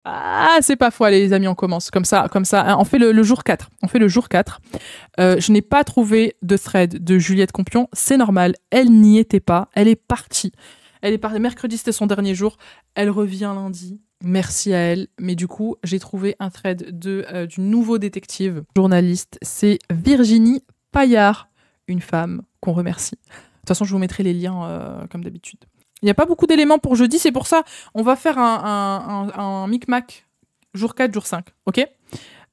Ah, c'est pas faux, allez les amis, on commence comme ça, hein. On fait le jour 4. On fait le jour 4. Je n'ai pas trouvé de thread de Juliette Compion, c'est normal, elle n'y était pas, elle est partie. Elle est partie, mercredi c'était son dernier jour, elle revient lundi. Merci à elle, mais du coup, j'ai trouvé un thread du nouveau détective journaliste, c'est Virginie Paillard, une femme qu'on remercie. De toute façon, je vous mettrai les liens comme d'habitude. Il n'y a pas beaucoup d'éléments pour jeudi, c'est pour ça on va faire un micmac jour 4, jour 5, ok.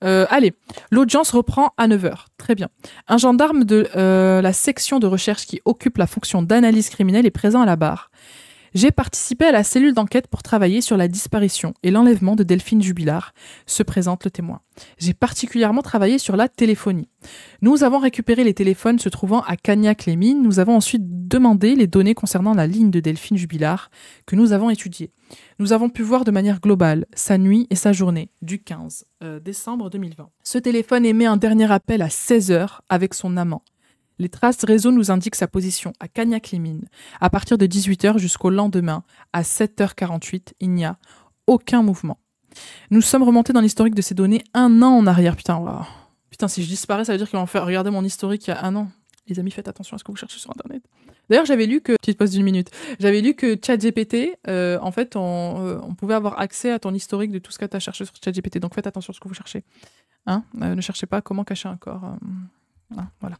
Allez, l'audience reprend à 9 h. Très bien. Un gendarme de la section de recherche qui occupe la fonction d'analyse criminelle est présent à la barre. J'ai participé à la cellule d'enquête pour travailler sur la disparition et l'enlèvement de Delphine Jubilard, se présente le témoin. J'ai particulièrement travaillé sur la téléphonie. Nous avons récupéré les téléphones se trouvant à Cagnac-les-Mines. Nous avons ensuite demandé les données concernant la ligne de Delphine Jubilard que nous avons étudiée. Nous avons pu voir de manière globale sa nuit et sa journée du 15 décembre 2020. Ce téléphone émet un dernier appel à 16 h avec son amant. Les traces réseau nous indiquent sa position à Cagnac-les-Mines. À partir de 18 h jusqu'au lendemain, à 7 h 48, il n'y a aucun mouvement. Nous sommes remontés dans l'historique de ces données un an en arrière. Putain, wow. Putain, si je disparais, ça veut dire qu'ils vont faire regarder mon historique il y a un an. Les amis, faites attention à ce que vous cherchez sur Internet. D'ailleurs, j'avais lu que... Petite pause d'une minute. J'avais lu que ChatGPT, en fait, on pouvait avoir accès à ton historique de tout ce que tu as cherché sur ChatGPT. Donc faites attention à ce que vous cherchez. Hein, ne cherchez pas comment cacher un corps. Voilà.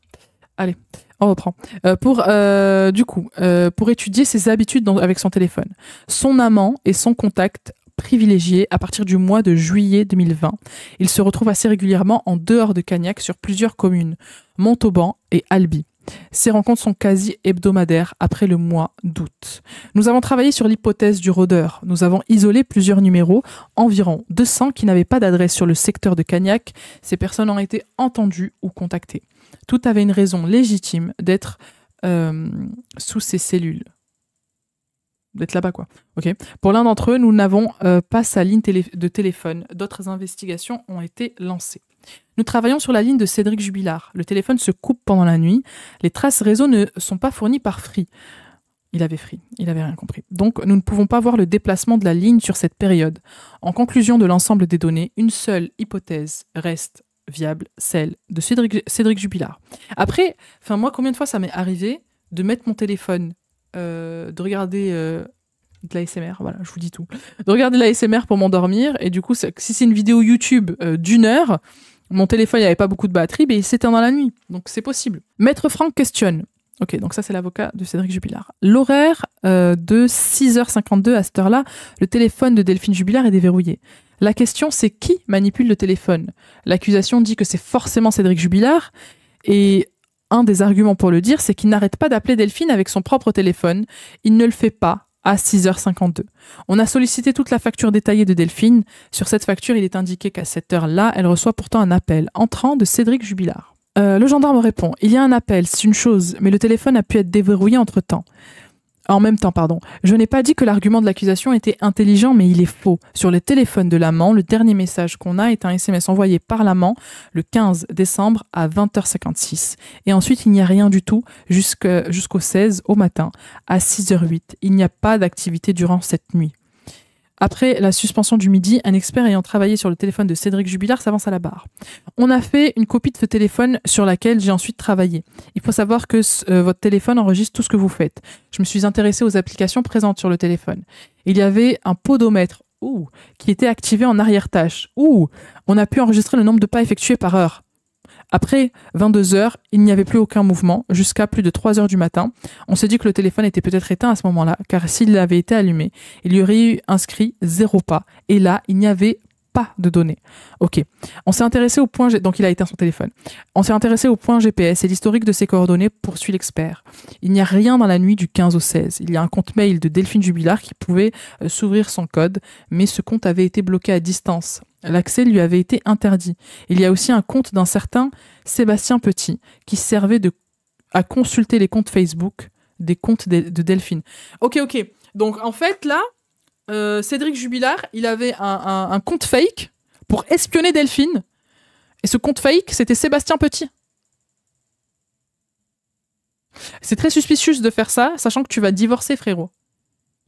Allez, on reprend. Pour étudier ses habitudes avec son téléphone, son amant et son contact privilégié à partir du mois de juillet 2020. Il se retrouve assez régulièrement en dehors de Cagnac sur plusieurs communes, Montauban et Albi. Ces rencontres sont quasi hebdomadaires après le mois d'août. Nous avons travaillé sur l'hypothèse du rôdeur. Nous avons isolé plusieurs numéros, environ 200 qui n'avaient pas d'adresse sur le secteur de Cagnac. Ces personnes ont été entendues ou contactées. Tout avait une raison légitime d'être sous ces cellules. D'être là-bas, quoi. Okay. Pour l'un d'entre eux, nous n'avons pas sa ligne de téléphone. D'autres investigations ont été lancées. Nous travaillons sur la ligne de Cédric Jubilard. Le téléphone se coupe pendant la nuit. Les traces réseau ne sont pas fournies par Free. Il avait rien compris. Donc, nous ne pouvons pas voir le déplacement de la ligne sur cette période. En conclusion de l'ensemble des données, une seule hypothèse reste viable, celle de Cédric Jubilard. Après, moi, combien de fois ça m'est arrivé de mettre mon téléphone, de regarder de l'ASMR, voilà, je vous dis tout, de regarder de l'ASMR pour m'endormir, et du coup, si c'est une vidéo YouTube d'1 heure, mon téléphone, il n'y avait pas beaucoup de batterie, mais il s'éteint dans la nuit, donc c'est possible. Maître Franck questionne. Ok, donc ça c'est l'avocat de Cédric Jubilard. L'horaire de 6 h 52 à cette heure-là, le téléphone de Delphine Jubilard est déverrouillé. La question, c'est qui manipule le téléphone? L'accusation dit que c'est forcément Cédric Jubilard, et un des arguments pour le dire, c'est qu'il n'arrête pas d'appeler Delphine avec son propre téléphone. Il ne le fait pas à 6 h 52. On a sollicité toute la facture détaillée de Delphine. Sur cette facture, il est indiqué qu'à cette heure-là, elle reçoit pourtant un appel entrant de Cédric Jubilard. Le gendarme répond, il y a un appel, c'est une chose, mais le téléphone a pu être déverrouillé en même temps, pardon. Je n'ai pas dit que l'argument de l'accusation était intelligent, mais il est faux. Sur le téléphone de l'amant, le dernier message qu'on a est un SMS envoyé par l'amant le 15 décembre à 20 h 56. Et ensuite, il n'y a rien du tout jusqu'au 16 au matin à 6 h 08. Il n'y a pas d'activité durant cette nuit. Après la suspension du midi, un expert ayant travaillé sur le téléphone de Cédric Jubilard s'avance à la barre. On a fait une copie de ce téléphone sur laquelle j'ai ensuite travaillé. Il faut savoir que votre téléphone enregistre tout ce que vous faites. Je me suis intéressée aux applications présentes sur le téléphone. Il y avait un podomètre qui était activé en arrière-tâche. On a pu enregistrer le nombre de pas effectués par heure. Après 22 h, il n'y avait plus aucun mouvement, jusqu'à plus de 3 h du matin. On s'est dit que le téléphone était peut-être éteint à ce moment-là, car s'il avait été allumé, il y aurait eu inscrit 0 pas. Et là, il n'y avait pas de données. Ok. On s'est intéressé au point... Donc, il a éteint son téléphone. On s'est intéressé au point GPS et l'historique de ses coordonnées poursuit l'expert. Il n'y a rien dans la nuit du 15 au 16. Il y a un compte mail de Delphine Jubilard qui pouvait s'ouvrir sans code, mais ce compte avait été bloqué à distance. L'accès lui avait été interdit. Il y a aussi un compte d'un certain Sébastien Petit qui servait à consulter les comptes Facebook des comptes de Delphine. Ok. Donc, en fait, là, Cédric Jubilard, il avait un compte fake pour espionner Delphine. Et ce compte fake, c'était Sébastien Petit. C'est très suspicieux de faire ça, sachant que tu vas divorcer, frérot.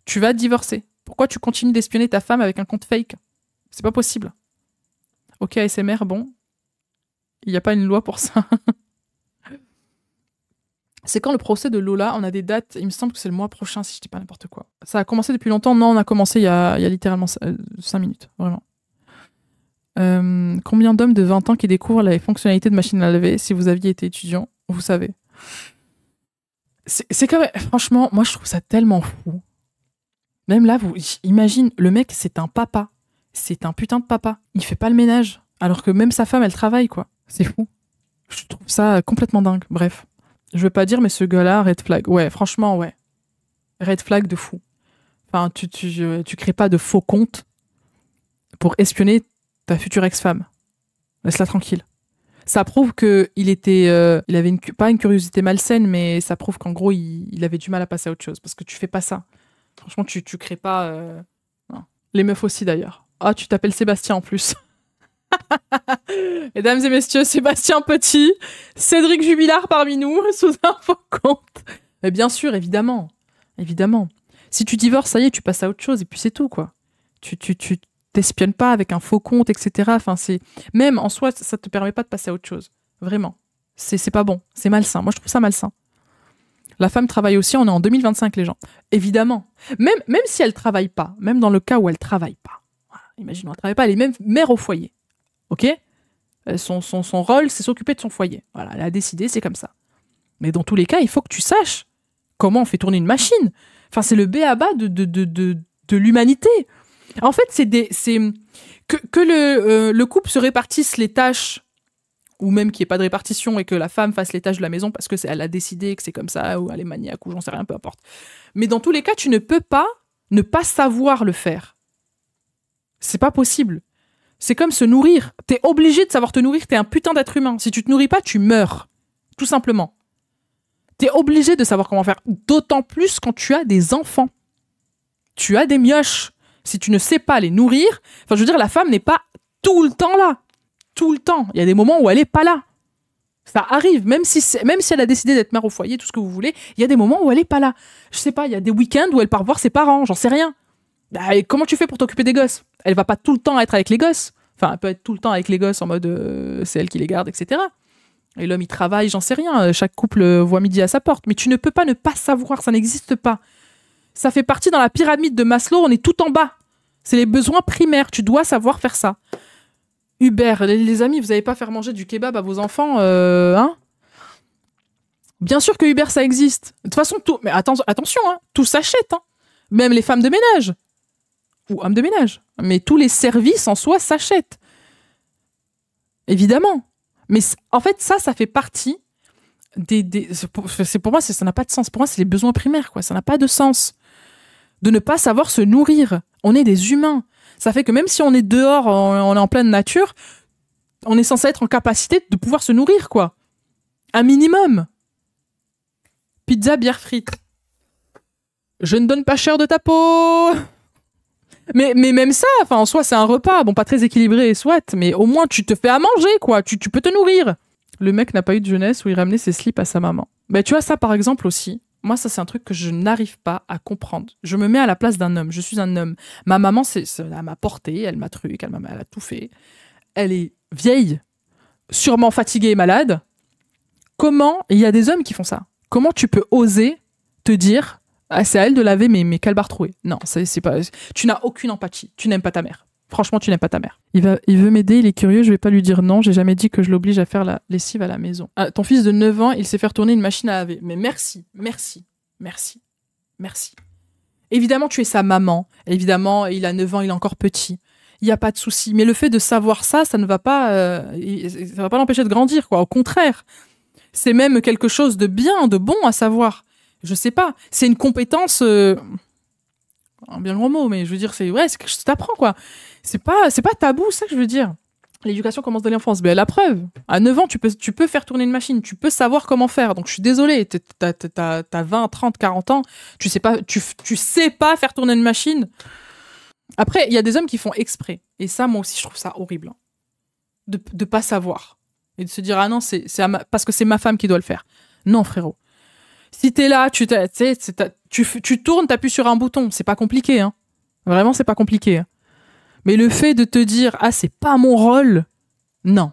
Tu vas divorcer. Pourquoi tu continues d'espionner ta femme avec un compte fake? C'est pas possible. Ok, ASMR, bon. Il n'y a pas une loi pour ça. C'est quand le procès de Lola? On a des dates. Il me semble que c'est le mois prochain, si je dis pas n'importe quoi. Ça a commencé depuis longtemps. Non, on a commencé il y a littéralement 5 minutes. Vraiment. Combien d'hommes de 20 ans qui découvrent les fonctionnalités de machine à laver? Si vous aviez été étudiant, vous savez. C'est quand même... Franchement, moi, je trouve ça tellement fou. Même là, imagine, le mec, c'est un papa. C'est un putain de papa. Il fait pas le ménage. Alors que même sa femme, elle travaille, quoi. C'est fou. Je trouve ça complètement dingue. Bref. Je veux pas dire, mais ce gars-là, red flag. Ouais, franchement, ouais. Red flag de fou. Enfin, tu crées pas de faux comptes pour espionner ta future ex-femme. Laisse-la tranquille. Ça prouve que il avait pas une curiosité malsaine, mais ça prouve qu'en gros, il avait du mal à passer à autre chose. Parce que tu fais pas ça. Franchement, tu crées pas... Non. Les meufs aussi, d'ailleurs. Ah, tu t'appelles Sébastien, en plus. Mesdames et messieurs, Sébastien Petit, Cédric Jubilard parmi nous, sous un faux compte. Mais bien sûr, évidemment. Évidemment. Si tu divorces, ça y est, tu passes à autre chose, et puis c'est tout, quoi. Tu t'espionnes pas avec un faux compte, etc. Enfin, même en soi, ça te permet pas de passer à autre chose. Vraiment. C'est pas bon. C'est malsain. Moi, je trouve ça malsain. La femme travaille aussi, on est en 2025, les gens. Évidemment. Même si elle travaille pas, même dans le cas où elle travaille pas. Voilà, imaginons, elle travaille pas, elle est même mère au foyer. Ok ? Son rôle, c'est s'occuper de son foyer. Voilà, elle a décidé, c'est comme ça. Mais dans tous les cas, il faut que tu saches comment on fait tourner une machine. Enfin, c'est le b.a.-ba de l'humanité. En fait, c'est que le couple se répartisse les tâches, ou même qu'il n'y ait pas de répartition et que la femme fasse les tâches de la maison parce qu'elle a décidé que c'est comme ça, ou elle est maniaque, ou j'en sais rien, peu importe. Mais dans tous les cas, tu ne peux pas ne pas savoir le faire. C'est pas possible. C'est comme se nourrir. T'es obligé de savoir te nourrir, t'es un putain d'être humain. Si tu te nourris pas, tu meurs. Tout simplement. T'es obligé de savoir comment faire. D'autant plus quand tu as des enfants. Tu as des mioches. Si tu ne sais pas les nourrir, enfin, je veux dire, la femme n'est pas tout le temps là. Tout le temps. Il y a des moments où elle est pas là. Ça arrive. Même si elle a décidé d'être mère au foyer, tout ce que vous voulez, il y a des moments où elle est pas là. Je sais pas, il y a des week-ends où elle part voir ses parents, j'en sais rien. Bah, et comment tu fais pour t'occuper des gosses? Elle va pas tout le temps être avec les gosses. Enfin, elle peut être tout le temps avec les gosses en mode c'est elle qui les garde, etc. Et l'homme, il travaille, j'en sais rien. Chaque couple voit midi à sa porte. Mais tu ne peux pas ne pas savoir, ça n'existe pas. Ça fait partie dans la pyramide de Maslow, on est tout en bas. C'est les besoins primaires, tu dois savoir faire ça. Hubert, les amis, vous n'allez pas faire manger du kebab à vos enfants, hein? Bien sûr que Uber, ça existe. De toute façon, tout... Mais attention, hein, tout s'achète, hein. Même les femmes de ménage. Ou hommes de ménage. Mais tous les services en soi s'achètent. Évidemment. Mais en fait, ça fait partie pour moi, ça n'a pas de sens. Pour moi, c'est les besoins primaires, quoi. Ça n'a pas de sens. De ne pas savoir se nourrir. On est des humains. Ça fait que même si on est dehors, on est en pleine nature, on est censé être en capacité de pouvoir se nourrir, quoi. Un minimum. Pizza, bière, frites. Je ne donne pas cher de ta peau. Mais même ça, enfin, en soi, c'est un repas. Bon, pas très équilibré, soit, mais au moins, tu te fais à manger, quoi. Tu peux te nourrir. Le mec n'a pas eu de jeunesse où il ramenait ses slips à sa maman. Ben, tu vois, ça, par exemple, aussi. Moi, ça, c'est un truc que je n'arrive pas à comprendre. Je me mets à la place d'un homme. Je suis un homme. Ma maman, elle m'a porté, elle m'a truc, elle a tout fait. Elle est vieille, sûrement fatiguée et malade. Comment, il y a des hommes qui font ça. Comment tu peux oser te dire, ah, c'est à elle de laver mes calbars troués. Non, c'est pas. Tu n'as aucune empathie. Tu n'aimes pas ta mère. Franchement, tu n'aimes pas ta mère. Il veut m'aider, il est curieux, je vais pas lui dire non, j'ai jamais dit que je l'oblige à faire la lessive à la maison. Ah, ton fils de 9 ans, il sait faire tourner une machine à laver. Mais merci. Évidemment, tu es sa maman. Évidemment, il a 9 ans, il est encore petit. Il n'y a pas de souci. Mais le fait de savoir ça ne va pas, ça va pas l'empêcher de grandir, quoi. Au contraire. C'est même quelque chose de bien, de bon à savoir. Je sais pas. C'est une compétence, un bien gros mot, mais je veux dire, c'est quelque chose que t'apprends, quoi. C'est pas tabou, c'est ça que je veux dire. L'éducation commence dès l'enfance. Mais la preuve, à 9 ans, tu peux faire tourner une machine, tu peux savoir comment faire. Donc je suis désolée, t'as 20, 30, 40 ans, tu sais pas faire tourner une machine. Après, il y a des hommes qui font exprès. Et ça, moi aussi, je trouve ça horrible. Hein. De pas savoir. Et de se dire, ah non, parce que c'est ma femme qui doit le faire. Non, frérot. Si t'es là, tu tournes, t'appuies sur un bouton. C'est pas compliqué, hein. Vraiment, c'est pas compliqué. Hein. Mais le fait de te dire « Ah, c'est pas mon rôle », non.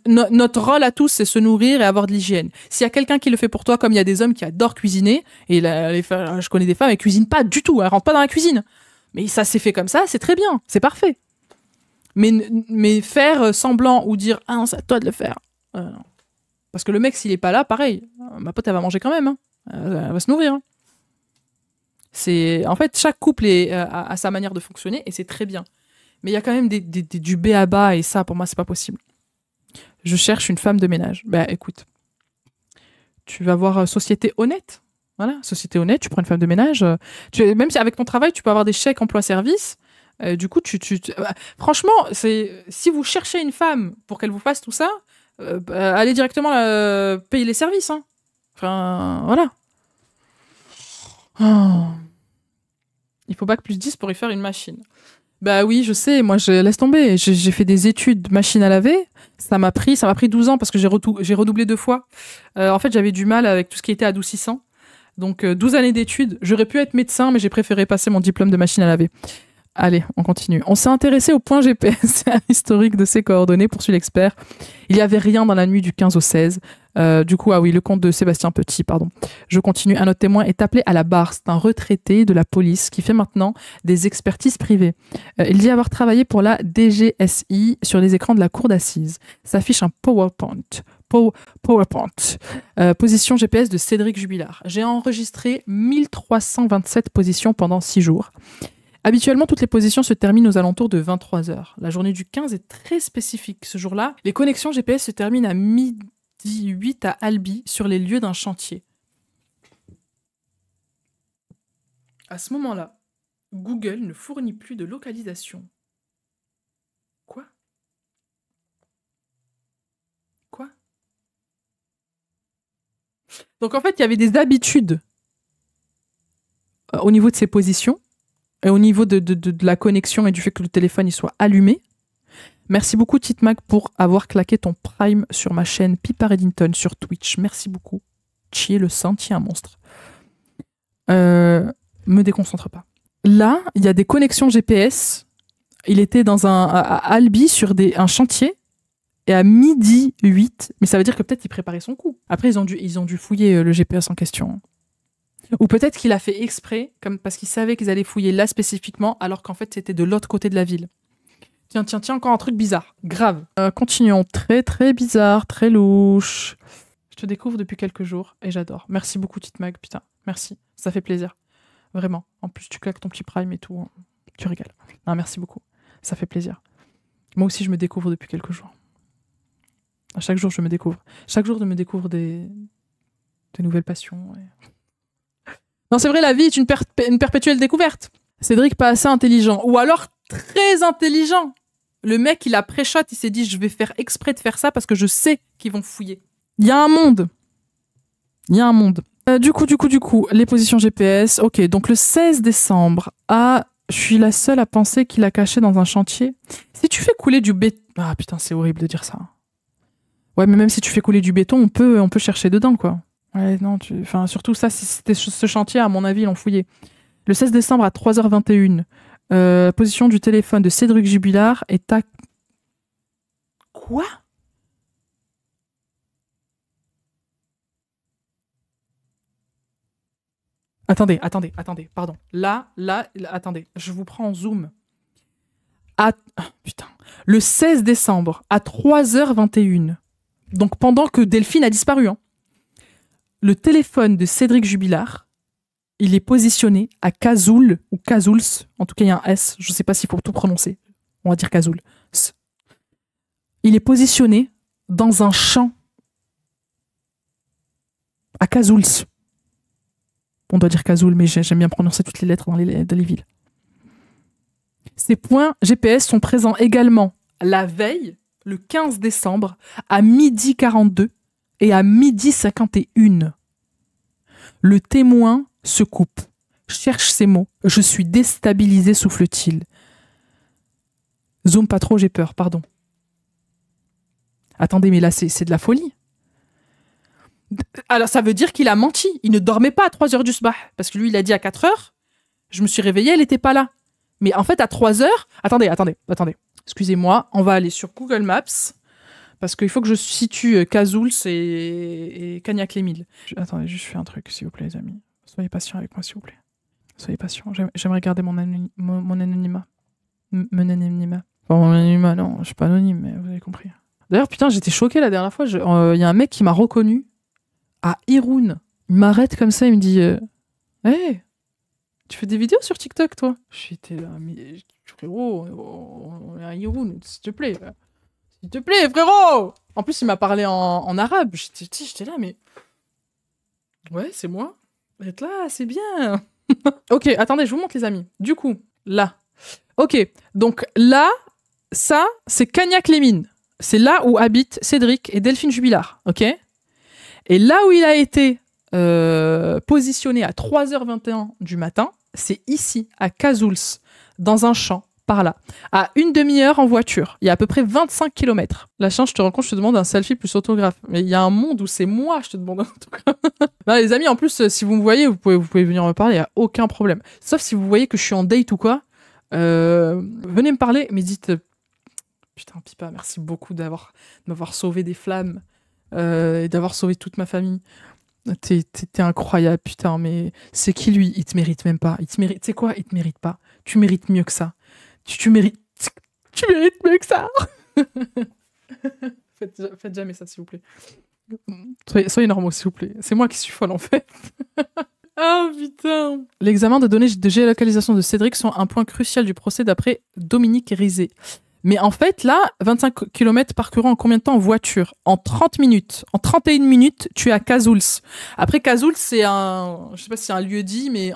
Notre rôle à tous, c'est se nourrir et avoir de l'hygiène. S'il y a quelqu'un qui le fait pour toi, comme il y a des hommes qui adorent cuisiner, et je connais des femmes, elles cuisinent pas du tout, elles rentrent pas dans la cuisine. Mais ça s'est fait comme ça, c'est très bien, c'est parfait. Mais faire semblant ou dire « Ah non, c'est à toi de le faire ». Parce que le mec, s'il est pas là, pareil, ma pote, elle va manger quand même. Hein. Elle va se nourrir. Hein. En fait, chaque couple a sa manière de fonctionner, et c'est très bien. Mais il y a quand même du b.a.-ba, et ça, pour moi, c'est pas possible. Je cherche une femme de ménage. Bah, écoute, tu vas voir Société Honnête. Voilà, Société Honnête, tu prends une femme de ménage. Même si avec ton travail, tu peux avoir des chèques emploi-service. Du coup, franchement, si vous cherchez une femme pour qu'elle vous fasse tout ça, allez directement payer les services. Hein. Enfin, voilà. Oh. Il faut bac plus 10 pour y faire une machine. Bah oui, je sais, moi, laisse tomber. J'ai fait des études machine à laver. Ça m'a pris 12 ans parce que j'ai redoublé 2 fois. En fait, j'avais du mal avec tout ce qui était adoucissant. Donc, 12 années d'études. J'aurais pu être médecin, mais j'ai préféré passer mon diplôme de machine à laver. Allez, on continue. On s'est intéressé au point GPS et à l'historique de ses coordonnées, poursuit l'expert. Il n'y avait rien dans la nuit du 15 au 16. Du coup, ah oui, le comte de Sébastien Petit, pardon. Je continue. Un autre témoin est appelé à la barre. C'est un retraité de la police qui fait maintenant des expertises privées. Il dit avoir travaillé pour la DGSI sur les écrans de la cour d'assises. S'affiche un PowerPoint. Position GPS de Cédric Jubilard. J'ai enregistré 1327 positions pendant 6 jours. Habituellement, toutes les positions se terminent aux alentours de 23h. La journée du 15 est très spécifique. Ce jour-là, les connexions GPS se terminent à midi 8 à Albi, sur les lieux d'un chantier. À ce moment-là, Google ne fournit plus de localisation. Quoi ? Donc en fait, il y avait des habitudes au niveau de ces positions. Et au niveau de la connexion et du fait que le téléphone il soit allumé. Merci beaucoup Titmac pour avoir claqué ton prime sur ma chaîne Pipa Reddington sur Twitch. Merci beaucoup. Chier le saint, un monstre. Me déconcentre pas. Là, il y a des connexions GPS. Il était à Albi sur un chantier et à midi 8. Mais ça veut dire que peut-être il préparait son coup. Après, ils ont dû fouiller le GPS en question. Ou peut-être qu'il a fait exprès, parce qu'il savait qu'ils allaient fouiller là spécifiquement, alors qu'en fait c'était de l'autre côté de la ville. Tiens, encore un truc bizarre. Grave. Continuons. Très, très bizarre, très louche. Je te découvre depuis quelques jours et j'adore. Merci beaucoup, Titmag. Putain, merci. Ça fait plaisir. Vraiment. En plus, tu claques ton petit prime et tout. Tu régales. Non, merci beaucoup. Ça fait plaisir. Moi aussi, je me découvre depuis quelques jours. À chaque jour, je me découvre. Chaque jour, je me découvre des nouvelles passions. Non, c'est vrai, la vie est une perpétuelle découverte. Cédric, pas assez intelligent. Ou alors, très intelligent. Le mec, il a pré-shot, il s'est dit, je vais faire exprès de faire ça parce que je sais qu'ils vont fouiller. Il y a un monde. Du coup, les positions GPS. Ok, donc le 16 décembre. Ah, je suis la seule à penser qu'il a caché dans un chantier. Si tu fais couler du béton... Ah putain, c'est horrible de dire ça. Ouais, mais même si tu fais couler du béton, on peut chercher dedans, quoi. Ouais, non, surtout ça, si c'était ce chantier, à mon avis, ils l'ont fouillé. Le 16 décembre à 3h21, position du téléphone de Cédric Jubilard est à... Quoi ? Attendez, pardon. Là, attendez, je vous prends en zoom. Putain. Le 16 décembre à 3h21, donc pendant que Delphine a disparu, hein. Le téléphone de Cédric Jubilard, il est positionné à Cazoul, ou Cazouls, en tout cas il y a un S, je ne sais pas s'il faut tout prononcer, on va dire Cazoul. Il est positionné dans un champ à Cazouls. On doit dire Cazoul, mais j'aime bien prononcer toutes les lettres dans les villes. Ces points GPS sont présents également la veille, le 15 décembre, à midi 42 et à midi 51. Le témoin se coupe, cherche ses mots. Je suis déstabilisé, souffle-t-il. Zoom pas trop, j'ai peur, pardon. Attendez, mais là, c'est de la folie. Alors, ça veut dire qu'il a menti. Il ne dormait pas à 3h du soir. Parce que lui, il a dit à 4h. Je me suis réveillée, elle n'était pas là. Mais en fait, à 3h... Attendez. Excusez-moi, on va aller sur Google Maps, parce qu'il faut que je situe Cazouls et Cagnac-les-Milles. Attendez, je fais un truc, s'il vous plaît, les amis. Soyez patients avec moi, s'il vous plaît. Soyez patients. J'aimerais garder mon anonymat. Mon anonymat. Mon anonymat. Enfin, mon anonymat, non, je suis pas anonyme, mais vous avez compris. D'ailleurs, putain, j'étais choquée la dernière fois. Il y a un mec qui m'a reconnu à Irun. Il m'arrête comme ça, il me dit hey, tu fais des vidéos sur TikTok, toi? J'étais là, mais frérot, on est à Irun, s'il te plaît. S'il te plaît, frérot! En plus, il m'a parlé en arabe. J'étais là, mais. Ouais, c'est moi. Vous êtes là, c'est bien. Ok, attendez, je vous montre, les amis. Du coup, là. Ok, donc là, ça, c'est Cagnac-les-Mines. C'est là où habitent Cédric et Delphine Jubilard, ok? Et là où il a été positionné à 3h21 du matin, c'est ici, à Cazouls, dans un champ, par là, à une demi-heure en voiture. Il y a à peu près 25 km. La chance, je te rends compte, je te demande un selfie plus autographe. Mais il y a un monde où c'est moi, je te demande un autographe. Bah, les amis, en plus, si vous me voyez, vous pouvez venir me parler, il n'y a aucun problème. Sauf si vous voyez que je suis en date ou quoi, venez me parler, mais dites... Putain, Pipa, merci beaucoup de m'avoir sauvé des flammes et d'avoir sauvé toute ma famille. T'es incroyable, putain, mais c'est qui lui? Il te mérite même pas. Tu sais quoi? Il te mérite pas. Tu mérites mieux que ça. Tu mérites mieux que ça. Faites jamais ça, s'il vous plaît. Soyez normaux, s'il vous plaît. C'est moi qui suis folle, en fait. Ah, putain. L'examen de données de géolocalisation de Cédric sont un point crucial du procès d'après Dominique Rizet. Mais en fait, là, 25 km parcourant en combien de temps en voiture? En 30 minutes. En 31 minutes, tu es à Cazouls. Après, Cazouls, c'est je sais pas si c'est un lieu dit, mais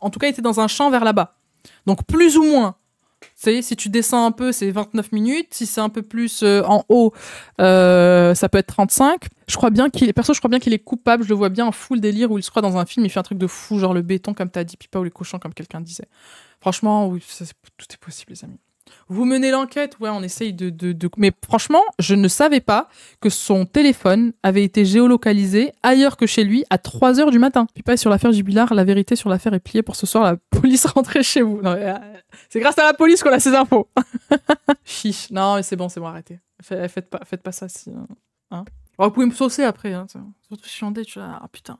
en tout cas, il était dans un champ vers là-bas. Donc, plus ou moins. Tu sais, si tu descends un peu, c'est 29 minutes. Si c'est un peu plus en haut, ça peut être 35. Je crois bien qu'il est coupable. Je le vois bien en full délire où il se croit dans un film. Il fait un truc de fou, genre le béton, comme t'as dit, Pipa, ou les cochons, comme quelqu'un disait. Franchement, oui, tout est possible, les amis. Vous menez l'enquête, ouais, on essaye de... Mais franchement, je ne savais pas que son téléphone avait été géolocalisé ailleurs que chez lui à 3h du matin. Puis pas sur l'affaire Jubilard, la vérité sur l'affaire est pliée pour ce soir, la police rentrait chez vous. Non, c'est grâce à la police qu'on a ces infos. Chiche. Non, mais c'est bon, arrêtez. Faites pas ça si... Hein. Alors, vous pouvez me saucer après. Hein, surtout si je suis en date, je suis là, ah putain.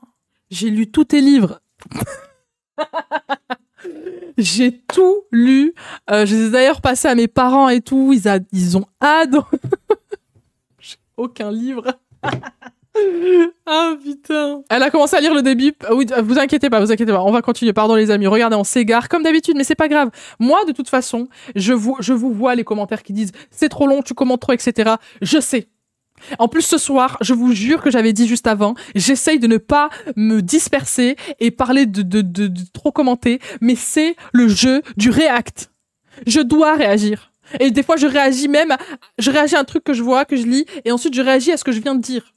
J'ai lu tous tes livres. J'ai tout lu. Je les ai d'ailleurs passés à mes parents et tout. Ils ont adoré. J'ai aucun livre. Ah putain. Elle a commencé à lire le début. Oui, vous inquiétez pas. On va continuer. Pardon les amis. Regardez, on s'égare comme d'habitude, mais c'est pas grave. Moi, de toute façon, je vous vois les commentaires qui disent c'est trop long, tu commentes trop, etc. Je sais. En plus, ce soir, je vous jure que j'avais dit juste avant, j'essaye de ne pas me disperser et parler de trop commenter, mais c'est le jeu du react. Je dois réagir. Et des fois, je réagis à un truc que je vois, que je lis, et ensuite, je réagis à ce que je viens de dire.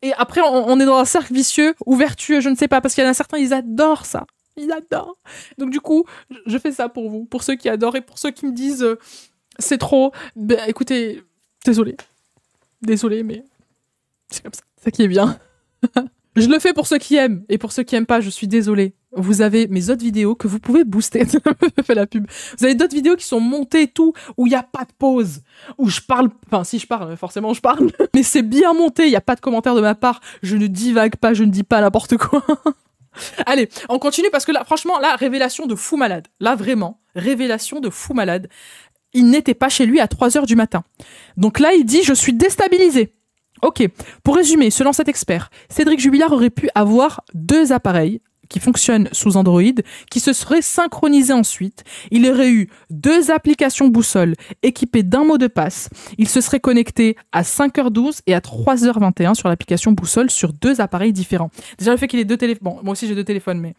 Et après, on est dans un cercle vicieux ou vertueux, je ne sais pas, parce qu'il y en a certains, ils adorent ça. Ils adorent. Donc, du coup, je fais ça pour vous, pour ceux qui adorent et pour ceux qui me disent c'est trop. Ben, écoutez, Désolé, mais c'est comme ça. C'est ça qui est bien. Je le fais pour ceux qui aiment. Et pour ceux qui aiment pas, je suis désolée. Vous avez mes autres vidéos que vous pouvez booster. Je fais la pub. Vous avez d'autres vidéos qui sont montées et tout, où il n'y a pas de pause. Où je parle. Enfin, si je parle, forcément je parle. Mais c'est bien monté. Il n'y a pas de commentaires de ma part. Je ne divague pas, je ne dis pas n'importe quoi. Allez, on continue parce que là, franchement, là, révélation de fou malade. Là, vraiment, révélation de fou malade. Il n'était pas chez lui à 3h du matin. Donc là, il dit « Je suis déstabilisé ». Ok, pour résumer, selon cet expert, Cédric Jubilard aurait pu avoir 2 appareils qui fonctionnent sous Android, qui se seraient synchronisés ensuite. Il aurait eu 2 applications boussole équipées d'un mot de passe. Il se serait connecté à 5h12 et à 3h21 sur l'application boussole sur 2 appareils différents. Déjà, le fait qu'il ait 2 téléphones... Bon, moi aussi j'ai 2 téléphones, mais...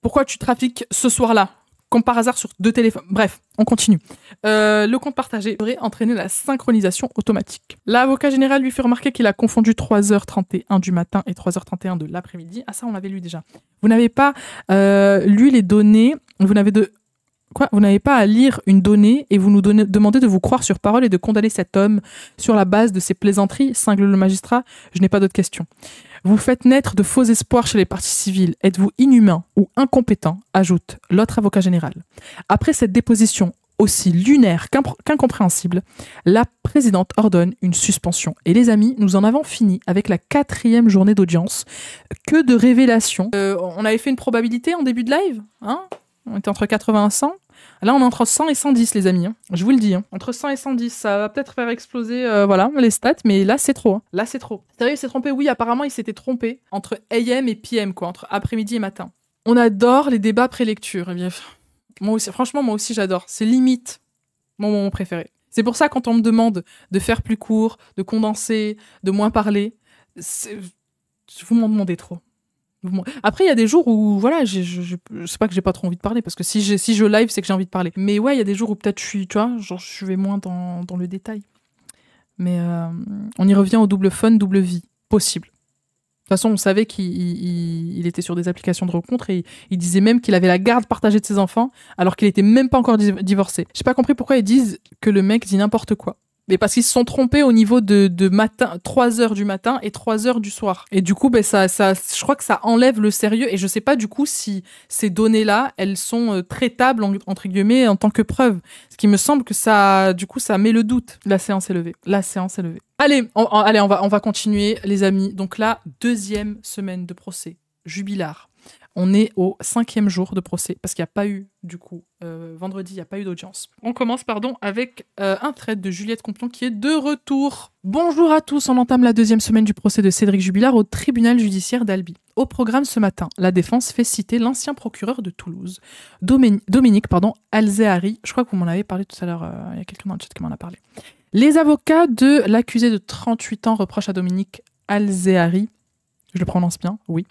Pourquoi tu trafiques ce soir-là ? Comme par hasard sur 2 téléphones. Bref, on continue. Le compte partagé devrait entraîner la synchronisation automatique. L'avocat général lui fait remarquer qu'il a confondu 3h31 du matin et 3h31 de l'après-midi. Ah ça, on l'avait lu déjà. Vous n'avez pas lu les données. Vous n'avez Quoi? Vous n'avez pas à lire une donnée et vous nous demandez de vous croire sur parole et de condamner cet homme sur la base de ses plaisanteries, cingle le magistrat. Je n'ai pas d'autres questions. Vous faites naître de faux espoirs chez les parties civiles. Êtes-vous inhumain ou incompétent? Ajoute l'autre avocat général. Après cette déposition aussi lunaire qu'incompréhensible, la présidente ordonne une suspension. Et les amis, nous en avons fini avec la 4e journée d'audience. Que de révélations. On avait fait une probabilité en début de live, hein? On était entre 80 et 100. Là, on est entre 100 et 110, les amis. Hein. Je vous le dis. Hein. Entre 100 et 110, ça va peut-être faire exploser voilà, les stats, mais là, c'est trop. Hein. Là, c'est trop. Sérieux, il s'est trompé? Oui, apparemment, il s'était trompé entre AM et PM, quoi, entre après-midi et matin. On adore les débats pré-lecture. Eh bien, moi aussi, franchement, moi aussi, j'adore. C'est limite mon moment préféré. C'est pour ça, quand on me demande de faire plus court, de condenser, de moins parler, vous m'en demandez trop. Après, il y a des jours où, voilà, je sais pas que j'ai pas trop envie de parler, parce que si je live, c'est que j'ai envie de parler. Mais ouais, il y a des jours où peut-être je suis, tu vois, genre je vais moins dans le détail. Mais on y revient au double fun, double vie. Possible. De toute façon, on savait qu'il était sur des applications de rencontres et il disait même qu'il avait la garde partagée de ses enfants, alors qu'il était même pas encore divorcé. J'ai pas compris pourquoi ils disent que le mec dit n'importe quoi. Mais parce qu'ils se sont trompés au niveau de matin, 3h du matin et 3h du soir. Et du coup, je crois que ça enlève le sérieux. Et je sais pas du coup si ces données-là, elles sont traitables, entre guillemets, en tant que preuve. Ce qui me semble que ça met le doute. La séance est levée. Allez, on va continuer, les amis. Donc là, 2e semaine de procès. Jubilard. On est au 5e jour de procès, parce qu'il n'y a pas eu, du coup, vendredi, il n'y a pas eu d'audience. On commence, avec un thread de Juliette Complon qui est de retour. Bonjour à tous, on entame la 2e semaine du procès de Cédric Jubilard au tribunal judiciaire d'Albi. Au programme ce matin, la défense fait citer l'ancien procureur de Toulouse, Dominique Alzehari. Je crois que vous m'en avez parlé tout à l'heure, il y a quelqu'un dans le chat qui m'en a parlé. Les avocats de l'accusé de 38 ans reprochent à Dominique Alzehari, je le prononce bien, oui,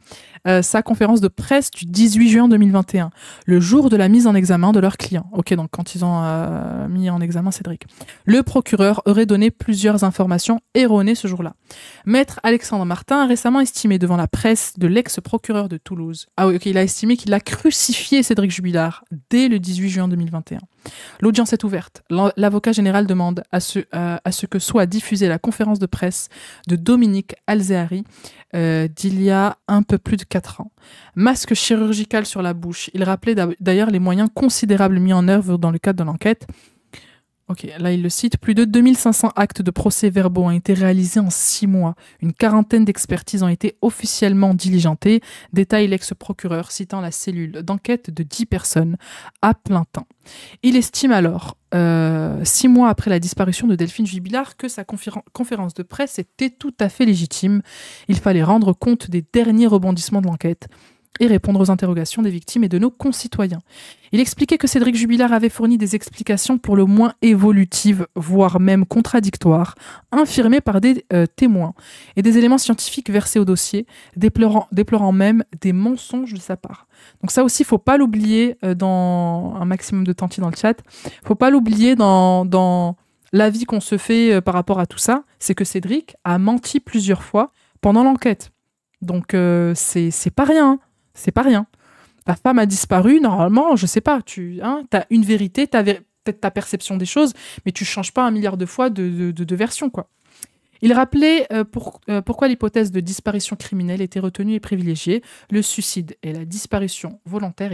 sa conférence de presse du 18 juin 2021, le jour de la mise en examen de leur client. Ok, donc quand ils ont mis en examen Cédric. Le procureur aurait donné plusieurs informations erronées ce jour-là. Maître Alexandre Martin a récemment estimé devant la presse de l'ex-procureur de Toulouse. Ah oui, ok, il a estimé qu'il a crucifié Cédric Jubilard dès le 18 juin 2021. L'audience est ouverte. L'avocat général demande à ce que soit diffusée la conférence de presse de Dominique Alzehari d'il y a un peu plus de 4 ans. Masque chirurgical sur la bouche. Il rappelait d'ailleurs les moyens considérables mis en œuvre dans le cadre de l'enquête. Ok, là il le cite. Plus de 2500 actes de procès-verbaux ont été réalisés en 6 mois. Une quarantaine d'expertises ont été officiellement diligentées, détaille l'ex-procureur, citant la cellule d'enquête de 10 personnes à plein temps. Il estime alors, 6 mois après la disparition de Delphine Jubilard, que sa conférence de presse était tout à fait légitime. Il fallait rendre compte des derniers rebondissements de l'enquête et répondre aux interrogations des victimes et de nos concitoyens. Il expliquait que Cédric Jubilard avait fourni des explications pour le moins évolutives, voire même contradictoires, infirmées par des témoins et des éléments scientifiques versés au dossier, déplorant même des mensonges de sa part. Donc ça aussi, il ne faut pas l'oublier dans un maximum de temps dans le chat, il ne faut pas l'oublier dans l'avis qu'on se fait par rapport à tout ça, c'est que Cédric a menti plusieurs fois pendant l'enquête. Donc c'est pas rien, hein. C'est pas rien. Ta femme a disparu, normalement, je sais pas, tu as une vérité, tu as peut-être ta perception des choses, mais tu changes pas 1 milliard de fois de version, quoi. Il rappelait pourquoi l'hypothèse de disparition criminelle était retenue et privilégiée, le suicide et la disparition volontaire